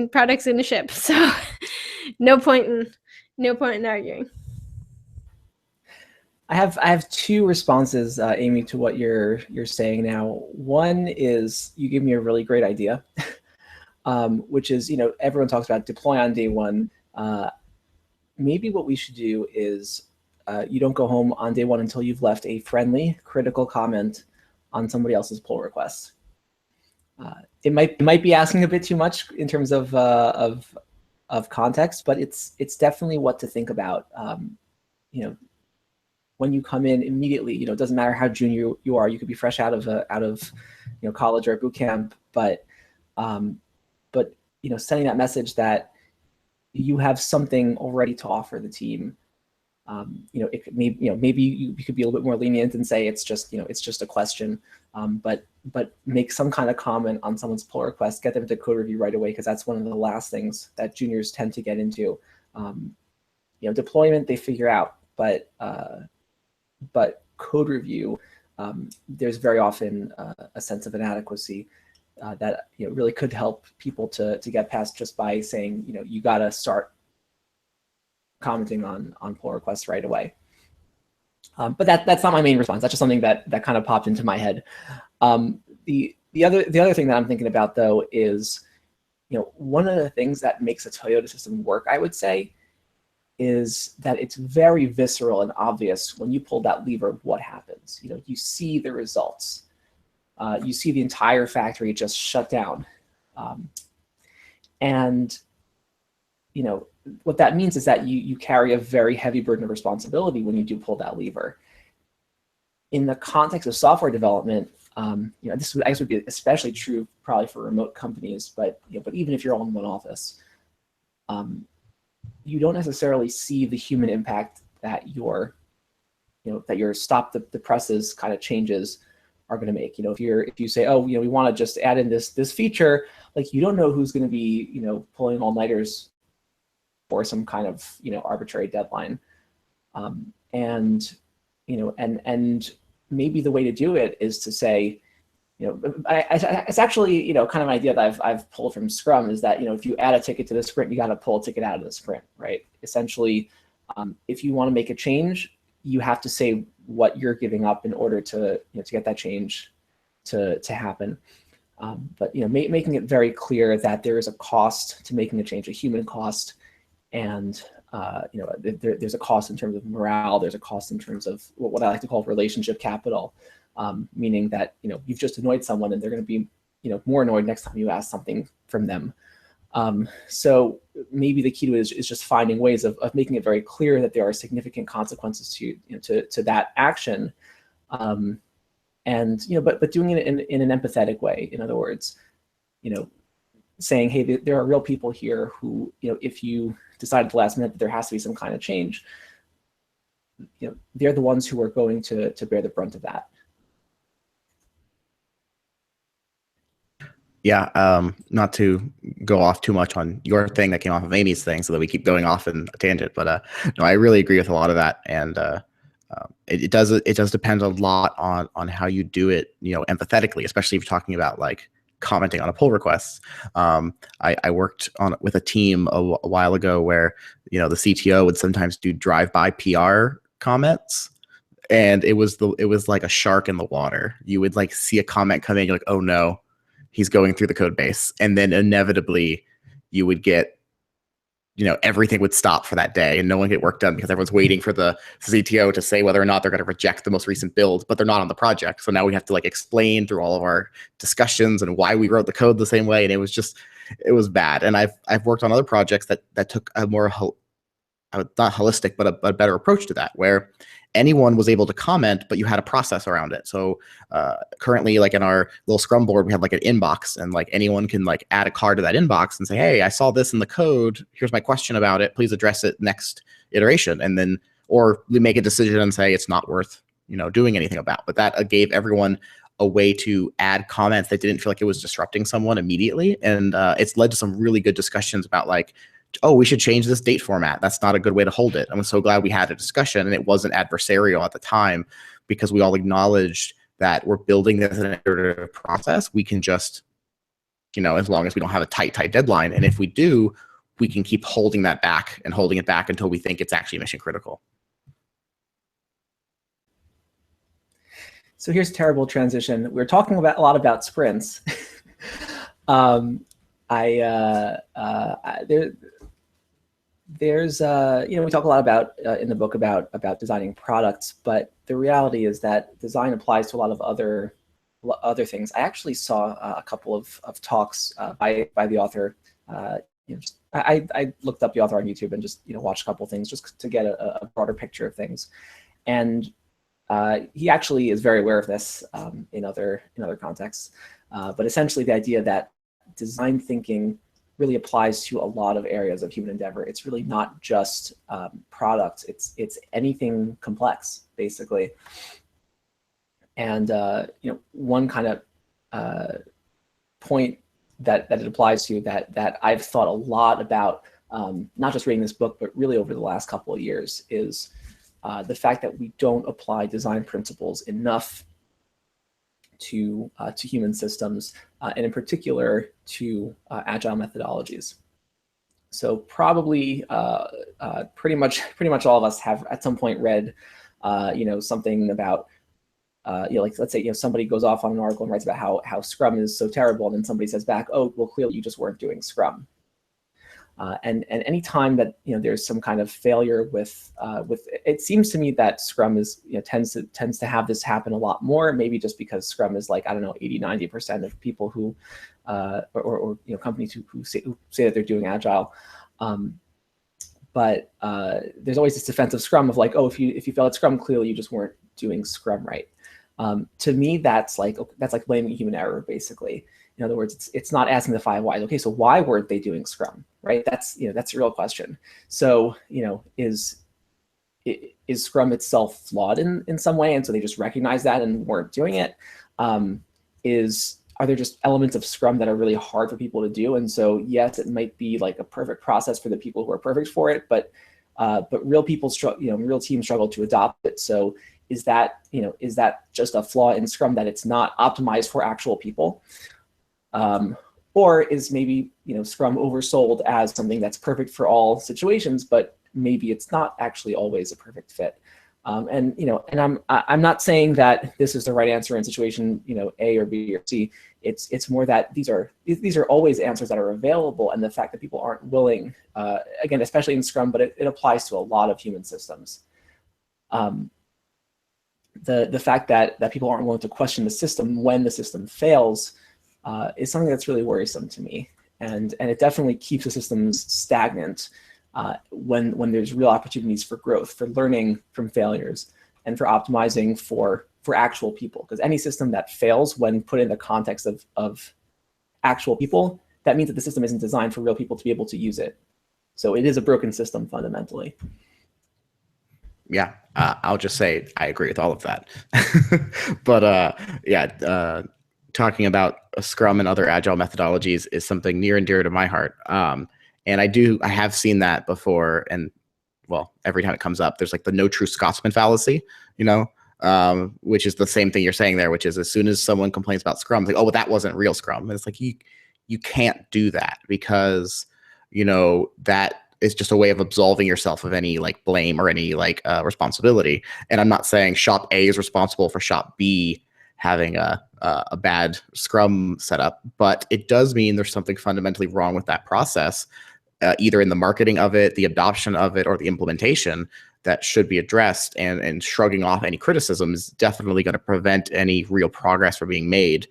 product's in a ship, so no point in arguing. I have two responses, Amy, to what you're saying now. One is you gave me a really great idea, which is, everyone talks about deploy on day one. Maybe what we should do is you don't go home on day one until you've left a friendly, critical comment on somebody else's pull request. It might be asking a bit too much in terms of context, but it's definitely what to think about. When you come in immediately, it doesn't matter how junior you are. You could be fresh out of college or boot camp, but sending that message that you have something already to offer the team. Maybe you could be a little bit more lenient and say it's just a question, but make some kind of comment on someone's pull request, get them to code review right away, because that's one of the last things that juniors tend to get into. Deployment they figure out, but code review, there's very often a sense of inadequacy that really could help people to get past, just by saying you got to start commenting on pull requests right away. But that's not my main response. That's just something that kind of popped into my head. The other thing that I'm thinking about, though, is one of the things that makes a Toyota system work, I would say, is that it's very visceral and obvious when you pull that lever what happens. You see the results. You see the entire factory just shut down. And what that means is that you carry a very heavy burden of responsibility when you do pull that lever. In the context of software development, this would, I guess, would be especially true probably for remote companies, but even if you're all in one office, you don't necessarily see the human impact that your stop the presses kind of changes are going to make. If you say, oh, we want to just add in this feature, like, you don't know who's going to be pulling all-nighters for some kind of arbitrary deadline, and maybe the way to do it is to say, it's actually kind of an idea that I've pulled from Scrum, is that if you add a ticket to the sprint, you got to pull a ticket out of the sprint, right? Essentially, if you want to make a change, you have to say what you're giving up in order to get that change to happen. But making it very clear that there is a cost to making a change, a human cost, and there's a cost in terms of morale. There's a cost in terms of what I like to call relationship capital, meaning that you've just annoyed someone and they're going to be more annoyed next time you ask something from them. So maybe the key to it is just finding ways of making it very clear that there are significant consequences to that action, and but doing it in an empathetic way. In other words, saying, hey, there are real people here who, if you decide at the last minute that there has to be some kind of change, they're the ones who are going to bear the brunt of that. Yeah, not to go off too much on your thing that came off of Amy's thing, so that we keep going off in a tangent. But no, I really agree with a lot of that, and it does depend a lot on how you do it, empathetically, especially if you're talking about like commenting on a pull request. I worked with a team a while ago where the CTO would sometimes do drive-by PR comments, and it was like a shark in the water. You would like see a comment come in, you're like, oh no, he's going through the code base, and then inevitably you would get, everything would stop for that day and no one get work done because everyone's waiting for the CTO to say whether or not they're going to reject the most recent build, but they're not on the project. So now we have to like explain through all of our discussions and why we wrote the code the same way. And it was bad. And I've worked on other projects that took a more, not holistic, but a better approach to that, where anyone was able to comment, but you had a process around it. So currently, like in our little Scrum board, we have like an inbox, and like anyone can like add a card to that inbox and say, hey, I saw this in the code. Here's my question about it. Please address it next iteration. And then, or we make a decision and say it's not worth, doing anything about. But that gave everyone a way to add comments that didn't feel like it was disrupting someone immediately. And it's led to some really good discussions about like, oh, we should change this date format. That's not a good way to hold it. I'm so glad we had a discussion, and it wasn't adversarial at the time, because we all acknowledged that we're building this in an iterative process. We can just, as long as we don't have a tight deadline. And if we do, we can keep holding that back and holding it back until we think it's actually mission critical. So here's a terrible transition. We're talking a lot about sprints. There's we talk a lot about in the book about designing products, but the reality is that design applies to a lot of other things. I actually saw a couple of talks by the author. I looked up the author on YouTube and just watched a couple of things just to get a broader picture of things, and he actually is very aware of this in other contexts. But essentially, the idea that design thinking really applies to a lot of areas of human endeavor. It's really not just products. It's anything complex, basically. And one kind of point that it applies to that I've thought a lot about, not just reading this book, but really over the last couple of years, is the fact that we don't apply design principles enough to human systems, and in particular to agile methodologies. So probably pretty much all of us have at some point read something about like, let's say somebody goes off on an article and writes about how Scrum is so terrible, and then somebody says back, oh, well, clearly you just weren't doing Scrum. And any time that there's some kind of failure with it seems to me that Scrum is tends to have this happen a lot more, maybe just because Scrum is like, I don't know, 80-90% of people who or companies who say that they're doing Agile. But there's always this defense of Scrum of like, oh, if you fail at Scrum, clearly you just weren't doing Scrum right. To me, that's like blaming human error, basically. In other words, it's not asking the 5 whys. Okay, so why weren't they doing Scrum, right? That's that's a real question. So is Scrum itself flawed in some way, and so they just recognize that and weren't doing it? Are there just elements of Scrum that are really hard for people to do? And so yes, it might be like a perfect process for the people who are perfect for it, but real people real teams struggle to adopt it. So is that just a flaw in Scrum, that it's not optimized for actual people? Or is maybe Scrum oversold as something that's perfect for all situations, but maybe it's not actually always a perfect fit? And I'm not saying that this is the right answer in situation A or B or C. It's more that these are always answers that are available, and the fact that people aren't willing, again, especially in Scrum, but it applies to a lot of human systems. The fact that people aren't willing to question the system when the system fails is something that's really worrisome to me, and it definitely keeps the systems stagnant when there's real opportunities for growth, for learning from failures, and for optimizing for actual people. Because any system that fails when put in the context of actual people, that means that the system isn't designed for real people to be able to use it. So it is a broken system fundamentally. Yeah, I'll just say I agree with all of that. But talking about Scrum and other Agile methodologies is something near and dear to my heart. And I have seen that before. And well, every time it comes up, there's like the no true Scotsman fallacy, which is the same thing you're saying there, which is as soon as someone complains about Scrum, it's like, oh, well, that wasn't real Scrum. And it's like, you can't do that, because, that is just a way of absolving yourself of any like blame or any like responsibility. And I'm not saying shop A is responsible for shop B having a bad Scrum setup, but it does mean there's something fundamentally wrong with that process, either in the marketing of it, the adoption of it, or the implementation, that should be addressed. And shrugging off any criticism is definitely going to prevent any real progress from being made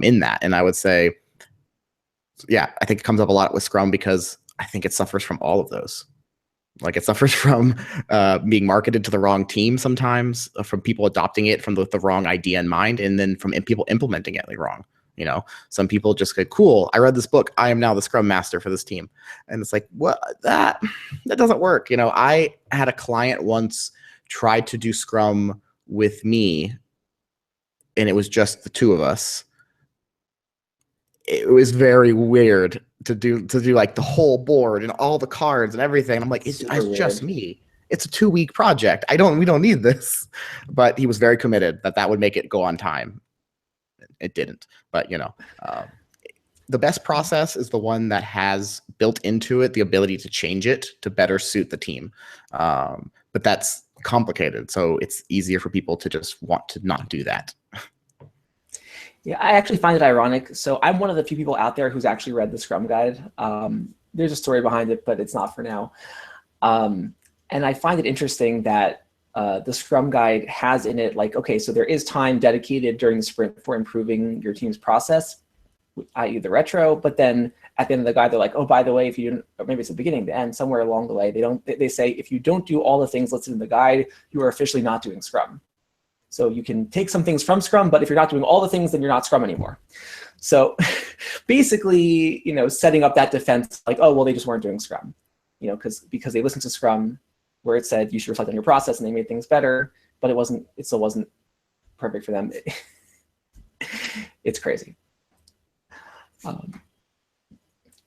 in that. And I would say, yeah, I think it comes up a lot with Scrum because I think it suffers from all of those. Like it suffers from being marketed to the wrong team sometimes, from people adopting it from the wrong idea in mind, and then from people implementing it like wrong. Some people just go, cool, I read this book, I am now the Scrum Master for this team. And it's like, what? That doesn't work. I had a client once try to do Scrum with me, and it was just the two of us. It was very weird to do like the whole board and all the cards and everything. I'm like, it's just me. It's a 2-week project. We don't need this. But he was very committed that would make it go on time. It didn't. But the best process is the one that has built into it the ability to change it to better suit the team. But that's complicated. So it's easier for people to just want to not do that. Yeah, I actually find it ironic. So I'm one of the few people out there who's actually read the Scrum Guide. There's a story behind it, but it's not for now. And I find it interesting that the Scrum Guide has in it, like, okay, so there is time dedicated during the sprint for improving your team's process, i.e. the retro, but then at the end of the guide, they're like, oh, by the way, if you didn't, or maybe it's the beginning, the end, somewhere along the way, they say, if you don't do all the things listed in the guide, you are officially not doing Scrum. So you can take some things from Scrum, but if you're not doing all the things, then you're not Scrum anymore. So basically, setting up that defense, like, oh, well, they just weren't doing Scrum, because they listened to Scrum where it said you should reflect on your process and they made things better, but it still wasn't perfect for them. It's crazy.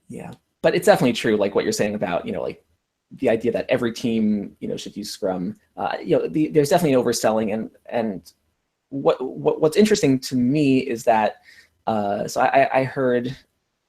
Yeah, but it's definitely true, like what you're saying about, like the idea that every team, should use Scrum. There's definitely an overselling, and what's interesting to me is that, so I heard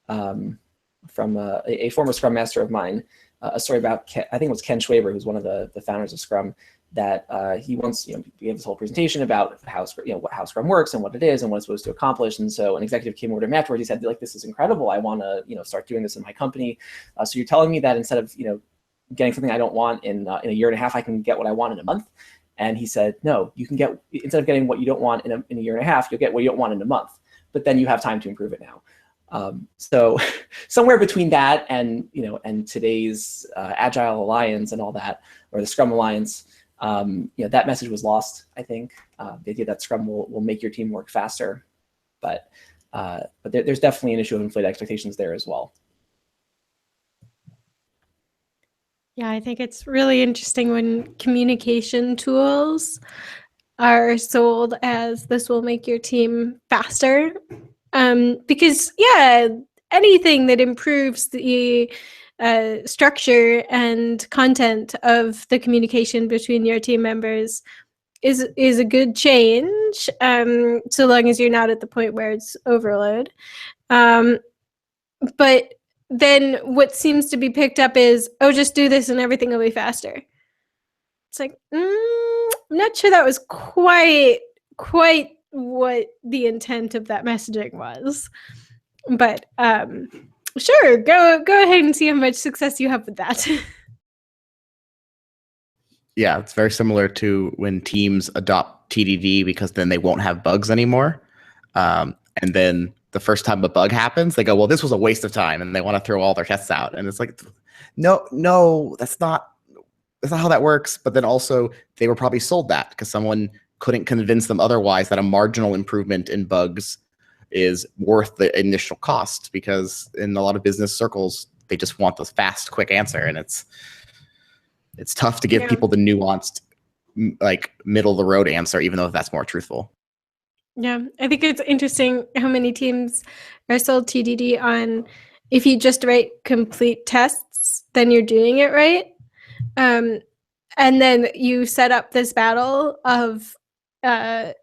from a former Scrum Master of mine, a story about I think it was Ken Schwaber, who's one of the founders of Scrum, that he wants, we gave this whole presentation about how how Scrum works and what it is and what it's supposed to accomplish. And so an executive came over to him afterwards. He said, like, this is incredible. I want to start doing this in my company. So you're telling me that instead of getting something I don't want in a year and a half, I can get what I want in a month? And he said, no, you can get, instead of getting what you don't want in a year and a half, you'll get what you don't want in a month. But then you have time to improve it now. So somewhere between that and and today's Agile Alliance and all that, or the Scrum Alliance, that message was lost. I think the idea that Scrum will make your team work faster, but there's definitely an issue of inflated expectations there as well. Yeah, I think it's really interesting when communication tools are sold as this will make your team faster. Because anything that improves the structure and content of the communication between your team members is a good change, so long as you're not at the point where it's overload. But then what seems to be picked up is, oh, just do this and everything will be faster. It's like, I'm not sure that was quite what the intent of that messaging was. But sure, go ahead and see how much success you have with that. Yeah, it's very similar to when teams adopt TDD because then they won't have bugs anymore. And then the first time a bug happens, they go, well, this was a waste of time, and they want to throw all their tests out. And it's like, no, that's not how that works. But then also they were probably sold that because someone couldn't convince them otherwise that a marginal improvement in bugs is worth the initial cost, because in a lot of business circles, they just want the fast, quick answer. And it's tough to give people the nuanced, like, middle of the road answer, even though that's more truthful. Yeah, I think it's interesting how many teams are sold TDD on, if you just write complete tests, then you're doing it right. And then you set up this battle of, but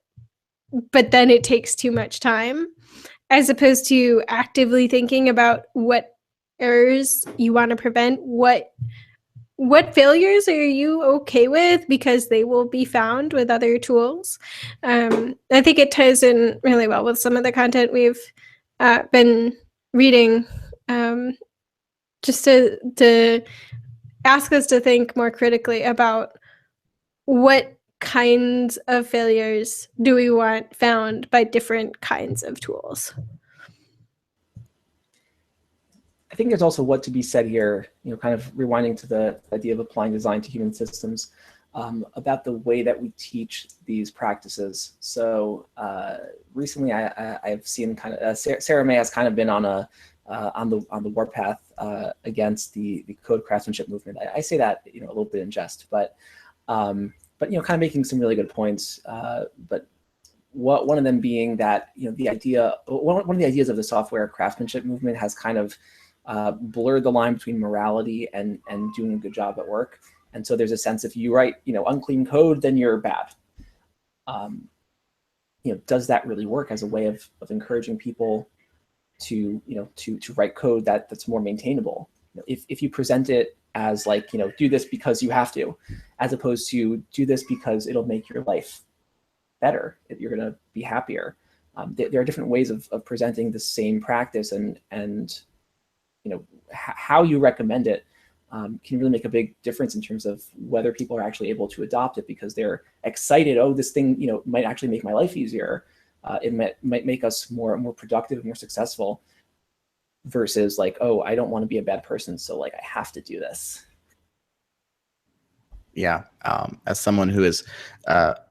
then it takes too much time, as opposed to actively thinking about what errors you want to prevent, what failures are you okay with, because they will be found with other tools. I think it ties in really well with some of the content we've been reading, just to ask us to think more critically about what kinds of failures do we want found by different kinds of tools. I think there's also what to be said here, kind of rewinding to the idea of applying design to human systems, about the way that we teach these practices. So recently, I've seen kind of Sarah May has kind of been on the warpath against the code craftsmanship movement. I say that a little bit in jest, but kind of making some really good points. But one of them being that the idea, one of the ideas of the software craftsmanship movement has kind of blurred the line between morality and doing a good job at work. And so there's a sense, if you write unclean code, then you're bad. Does that really work as a way of encouraging people to write code that's more maintainable? If you present it as like, do this because you have to, as opposed to do this because it'll make your life better, you're going to be happier. There are different ways of presenting the same practice, and how you recommend it can really make a big difference in terms of whether people are actually able to adopt it because they're excited. Oh, this thing might actually make my life easier. It might make us more productive, more successful, versus like, oh, I don't want to be a bad person, so like I have to do this. Yeah, as someone who has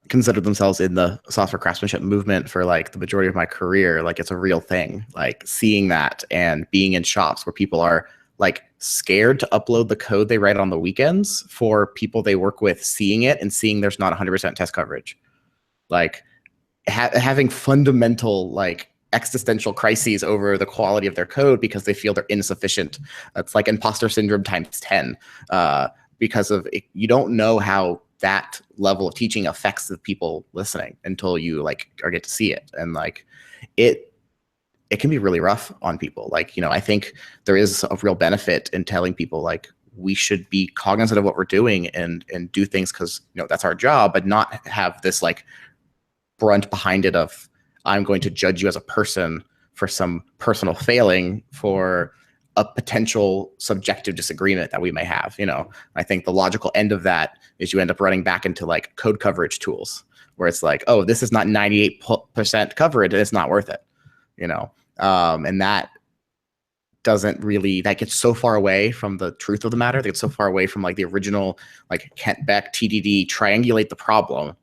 considered themselves in the software craftsmanship movement for like the majority of my career, like it's a real thing. Like seeing that and being in shops where people are like scared to upload the code they write on the weekends for people they work with, seeing it and seeing there's not 100% test coverage, like having fundamental like existential crises over the quality of their code because they feel they're insufficient. That's like imposter syndrome times 10. Because of it, you don't know how that level of teaching affects the people listening until you like or get to see it, and like it can be really rough on people. Like I think there is a real benefit in telling people like we should be cognizant of what we're doing and do things because, you know, that's our job, but not have this like brunt behind it of I'm going to judge you as a person for some personal failing for a potential subjective disagreement that we may have. You know, I think the logical end of that is you end up running back into like code coverage tools where it's like, oh, this is not 98% coverage and it's not worth it, you know? And that doesn't really, that gets so far away from the truth of the matter. That gets so far away from like the original, like Kent Beck TDD, triangulate the problem,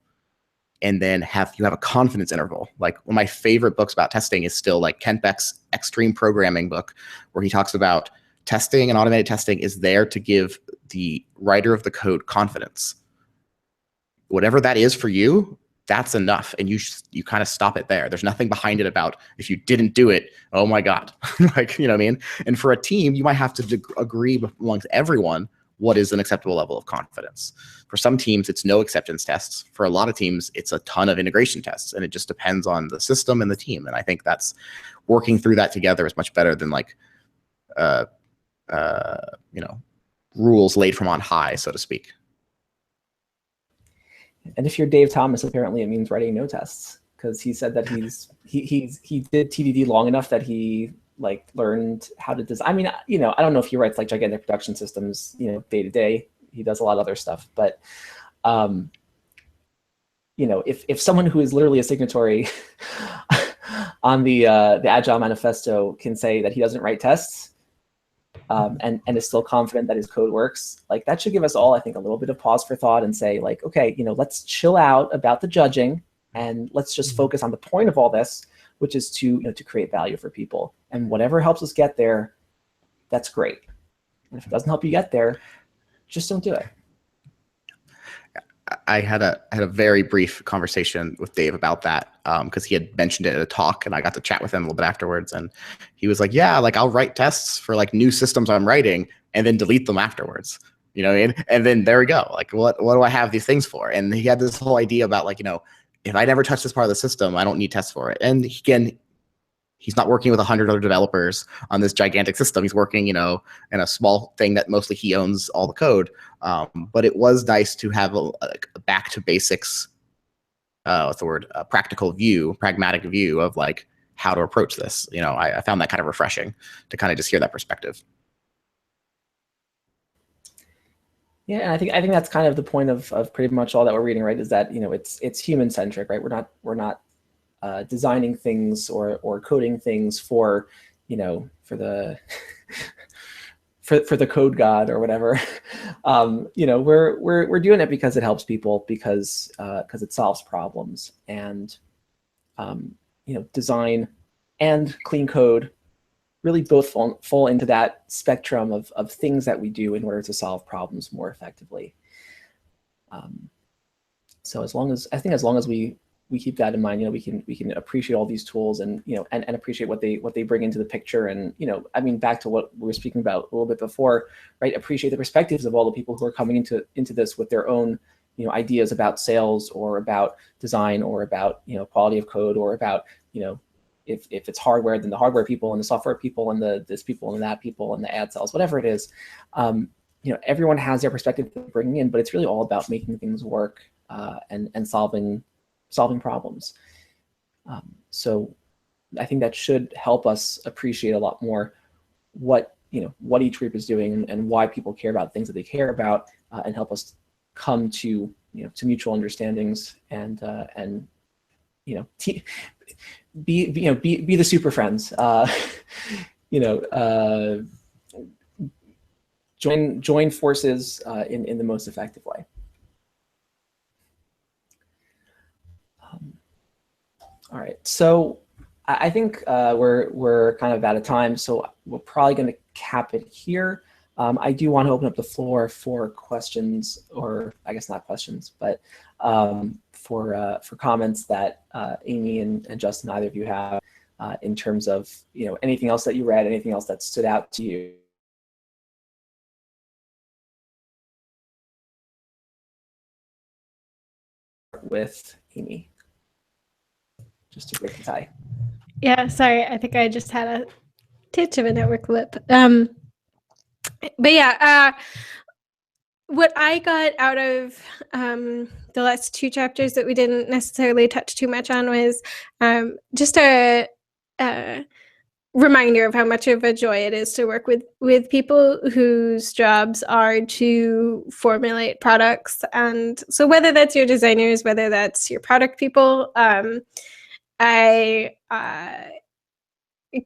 and then you have a confidence interval. Like one of my favorite books about testing is still like Kent Beck's Extreme Programming book, where he talks about testing and automated testing is there to give the writer of the code confidence. Whatever that is for you, that's enough. And you kind of stop it there. There's nothing behind it about if you didn't do it, oh my God. Like, you know what I mean? And for a team, you might have to agree amongst everyone what is an acceptable level of confidence. For some teams, it's no acceptance tests. For a lot of teams, it's a ton of integration tests, and it just depends on the system and the team. And I think that's working through that together is much better than like, you know, rules laid from on high, so to speak. And if you're Dave Thomas, apparently it means writing no tests, because he said that he did TDD long enough that he like learned how to design. I mean, you know, I don't know if he writes like gigantic production systems, you know, day to day. He does a lot of other stuff, but you know, if someone who is literally a signatory on the Agile Manifesto can say that he doesn't write tests and is still confident that his code works, like that should give us all, I think, a little bit of pause for thought and say like, okay, you know, let's chill out about the judging and let's just focus on the point of all this, which is to, you know, to create value for people. And whatever helps us get there, that's great. And if it doesn't help you get there, just don't do it. I had a very brief conversation with Dave about that because he had mentioned it at a talk, and I got to chat with him a little bit afterwards. And he was like, "Yeah, like I'll write tests for like new systems I'm writing, and then delete them afterwards. You know what I mean? And then there we go. Like, what do I have these things for?" And he had this whole idea about like, you know, if I never touch this part of the system, I don't need tests for it. And again, he's not working with 100 other developers on this gigantic system. He's working, you know, in a small thing that mostly he owns all the code. But it was nice to have a back to basics, what's the word? A practical view, pragmatic view of like how to approach this. You know, I found that kind of refreshing to kind of just hear that perspective. Yeah, and I think that's kind of the point of pretty much all that we're reading, right? Is that, you know, it's human centric, right? We're not designing things or coding things for, you know, for the for the code god or whatever. You know, we're doing it because it helps people, because it solves problems. And you know, design and clean code really both fall into that spectrum of things that we do in order to solve problems more effectively. So as long as we keep that in mind, you know, we can appreciate all these tools and, you know, and appreciate what they bring into the picture. And, you know, I mean, back to what we were speaking about a little bit before, right? Appreciate the perspectives of all the people who are coming into this with their own, you know, ideas about sales or about design or about, you know, quality of code or about, you know, if it's hardware, then the hardware people and the software people and the this people and that people and the ad sales, whatever it is. You know, everyone has their perspective they're bringing in, but it's really all about making things work and solving problems. So I think that should help us appreciate a lot more what each group is doing and why people care about things that they care about, and help us come to, you know, to mutual understandings and you know, be the super friends. You know, join forces in the most effective way. All right, so I think we're kind of out of time, so we're probably going to cap it here. I do want to open up the floor for questions, or I guess not questions, but for comments that Amy and Justin, either of you have in terms of, you know, anything else that you read, anything else that stood out to you. With Amy, just to break the tie. Yeah, sorry, I think I just had a titch of a network blip. But yeah, what I got out of the last two chapters that we didn't necessarily touch too much on was just a reminder of how much of a joy it is to work with people whose jobs are to formulate products. And so whether that's your designers, whether that's your product people, I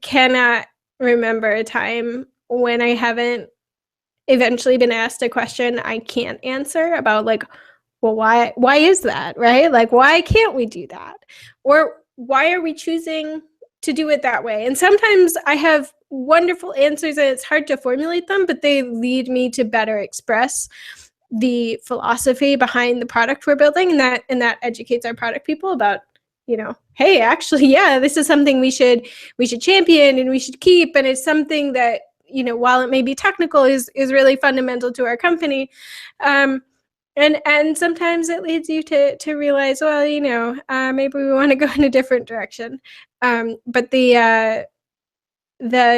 cannot remember a time when I haven't eventually been asked a question I can't answer about, like, well, why is that, right? Like, why can't we do that? Or why are we choosing to do it that way? And sometimes I have wonderful answers and it's hard to formulate them, but they lead me to better express the philosophy behind the product we're building, and that educates our product people about, hey, actually, yeah, this is something we should champion and we should keep, and it's something that, while it may be technical, is really fundamental to our company. And sometimes it leads you to realize, well, maybe we want to go in a different direction. But the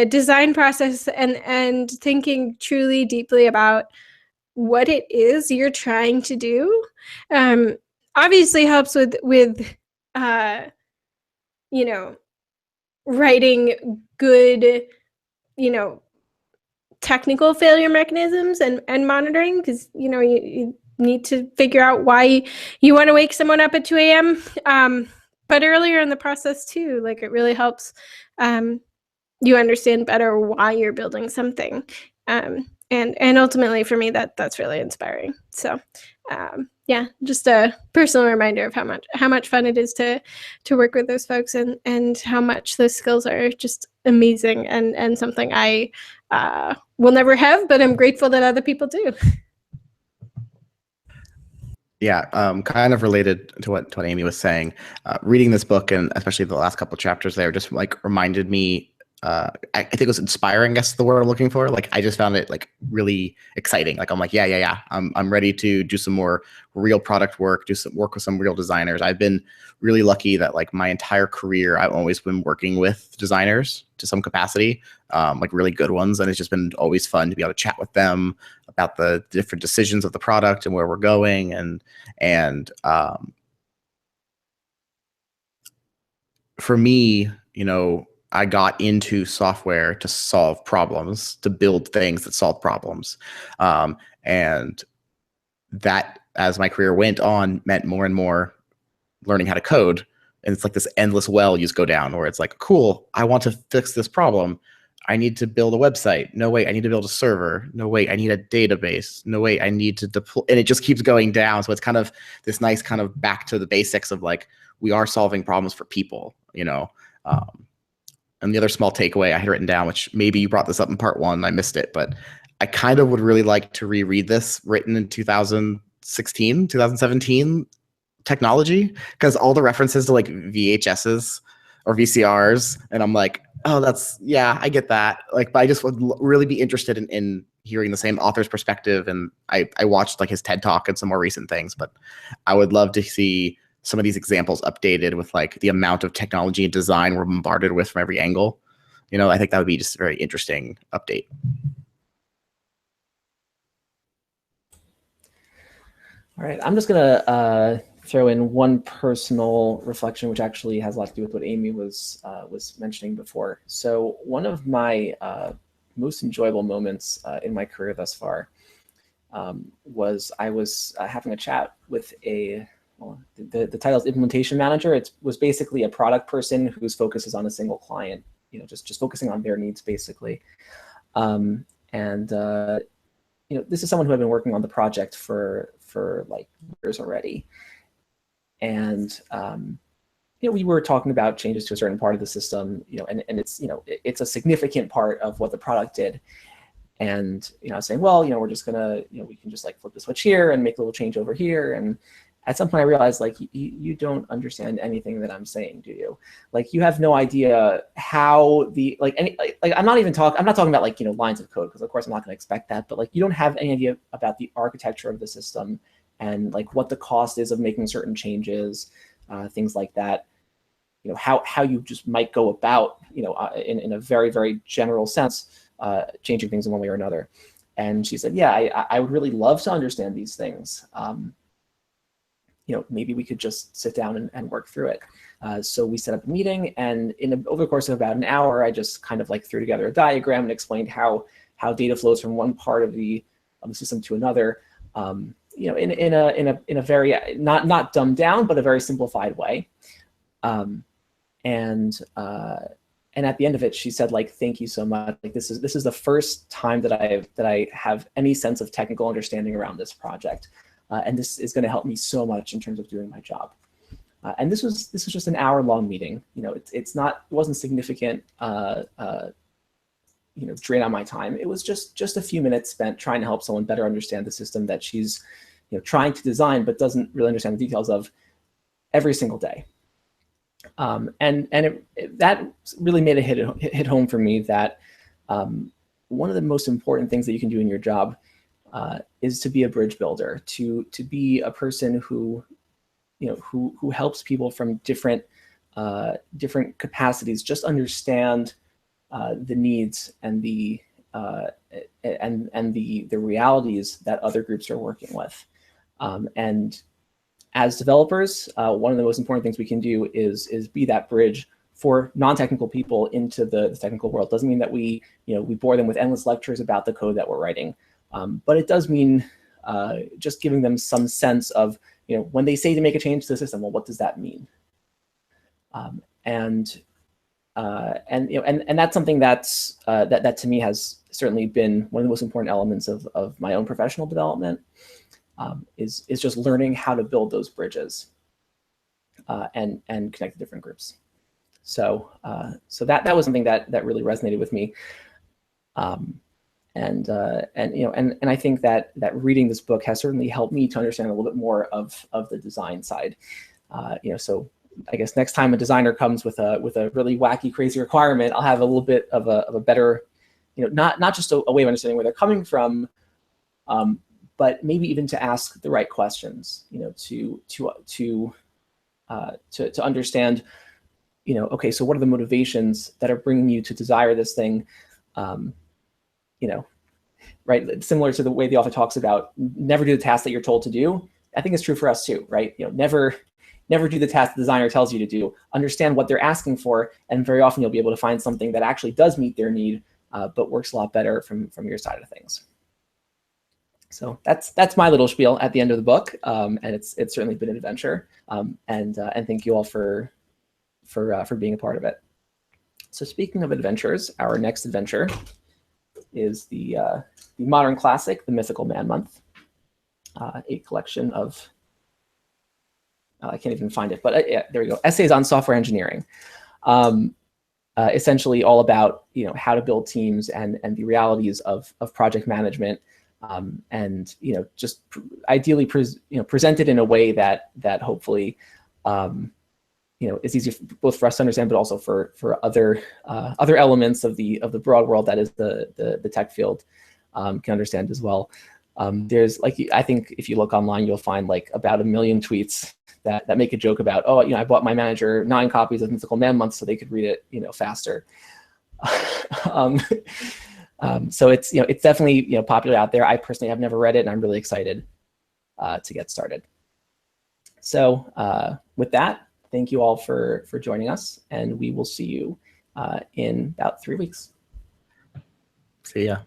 design process and thinking truly deeply about what it is you're trying to do, obviously helps with writing good, technical failure mechanisms and monitoring, because you need to figure out why you want to wake someone up at 2 a.m. But earlier in the process too, like, it really helps you understand better why you're building something. And ultimately for me, that's really inspiring. So yeah, just a personal reminder of how much fun it is to work with those folks, and how much those skills are just amazing, and something I will never have, but I'm grateful that other people do. Yeah, kind of related to what Amy was saying. Reading this book, and especially the last couple of chapters there, just like reminded me. I think it was inspiring. I guess the word I'm looking for. Like, I just found it like really exciting. Like, I'm like, yeah. I'm ready to do some more real product work, do some work with some real designers. I've been really lucky that like my entire career, I've always been working with designers to some capacity, like really good ones, and it's just been always fun to be able to chat with them about the different decisions of the product and where we're going, and for me, I got into software to solve problems, to build things that solve problems. And that, as my career went on, meant more and more learning how to code. And it's like this endless well you just go down, where it's like, cool, I want to fix this problem. I need to build a website. No, wait, I need to build a server. No, wait, I need a database. No, wait, I need to deploy. And it just keeps going down. So it's kind of this nice kind of back to the basics of like, we are solving problems for people, and the other small takeaway I had written down, which maybe you brought this up in part one, I missed it, but I kind of would really like to reread this, written in 2016, 2017 technology, because all the references to like VHSs or VCRs, and I'm like, oh, yeah, I get that. Like, but I just would really be interested in hearing the same author's perspective. And I watched like his TED Talk and some more recent things, but I would love to see some of these examples updated with like the amount of technology and design we're bombarded with from every angle. I think that would be just a very interesting update. All right, I'm just gonna throw in one personal reflection, which actually has a lot to do with what Amy was mentioning before. So one of my most enjoyable moments in my career thus far was I was having a chat with the title is implementation manager. It was basically a product person whose focus is on a single client, just focusing on their needs basically. This is someone who had been working on the project for like years already. And we were talking about changes to a certain part of the system, and it's a significant part of what the product did. And I was saying, well, we're just gonna, we can just like flip the switch here and make a little change over here. And at some point I realized, like, you don't understand anything that I'm saying, do you? Like, you have no idea how I'm not talking about like, lines of code, because of course I'm not going to expect that, but like, you don't have any idea about the architecture of the system and like what the cost is of making certain changes, things like that. How you just might go about, in a very, very general sense, changing things in one way or another. And she said, yeah, I would really love to understand these things. Maybe we could just sit down and work through it. So we set up a meeting, and over the course of about an hour, I just kind of like threw together a diagram and explained how data flows from one part of the system to another, in a very not dumbed down, but a very simplified way. And at the end of it, she said, like, thank you so much. Like, this is the first time that I have any sense of technical understanding around this project. And this is going to help me so much in terms of doing my job. And this was just an hour-long meeting. It wasn't significant, drain on my time. It was just a few minutes spent trying to help someone better understand the system that she's trying to design but doesn't really understand the details of every single day. That really made it hit home for me that one of the most important things that you can do in your job is to be a bridge builder, to be a person who helps people from different capacities just understand the needs and the realities that other groups are working with. And as developers, one of the most important things we can do is be that bridge for non-technical people into the technical world. Doesn't mean that we bore them with endless lectures about the code that we're writing, but it does mean just giving them some sense of when they say to make a change to the system, well, what does that mean? And that's something that to me has certainly been one of the most important elements of my own professional development. Is just learning how to build those bridges and connect to different groups. So that was something that really resonated with me. And I think that reading this book has certainly helped me to understand a little bit more of the design side. So I guess next time a designer comes with a really wacky, crazy requirement, I'll have a little bit of a better, not just a way of understanding where they're coming from, but maybe even to ask the right questions, to understand, okay, so what are the motivations that are bringing you to desire this thing? Right? Similar to the way the author talks about never do the task that you're told to do. I think it's true for us too, right? Never do the task the designer tells you to do. Understand what they're asking for, and very often you'll be able to find something that actually does meet their need, but works a lot better from your side of things. So that's my little spiel at the end of the book, and it's certainly been an adventure. And thank you all for being a part of it. So speaking of adventures, our next adventure is the modern classic, The Mythical Man Month, a collection of I can't even find it, but yeah, there we go. Essays on software engineering, essentially all about how to build teams and the realities of project management. And just ideally presented in a way that hopefully is easy both for us to understand, but also for other elements of the broad world that is the tech field can understand as well. There's I think if you look online, you'll find about 1 million tweets that make a joke about, oh, I bought my manager 9 copies of Mythical Man Month so they could read it faster. So it's definitely popular out there. I personally have never read it, and I'm really excited to get started. So with that, thank you all for joining us, and we will see you in about 3 weeks. See ya.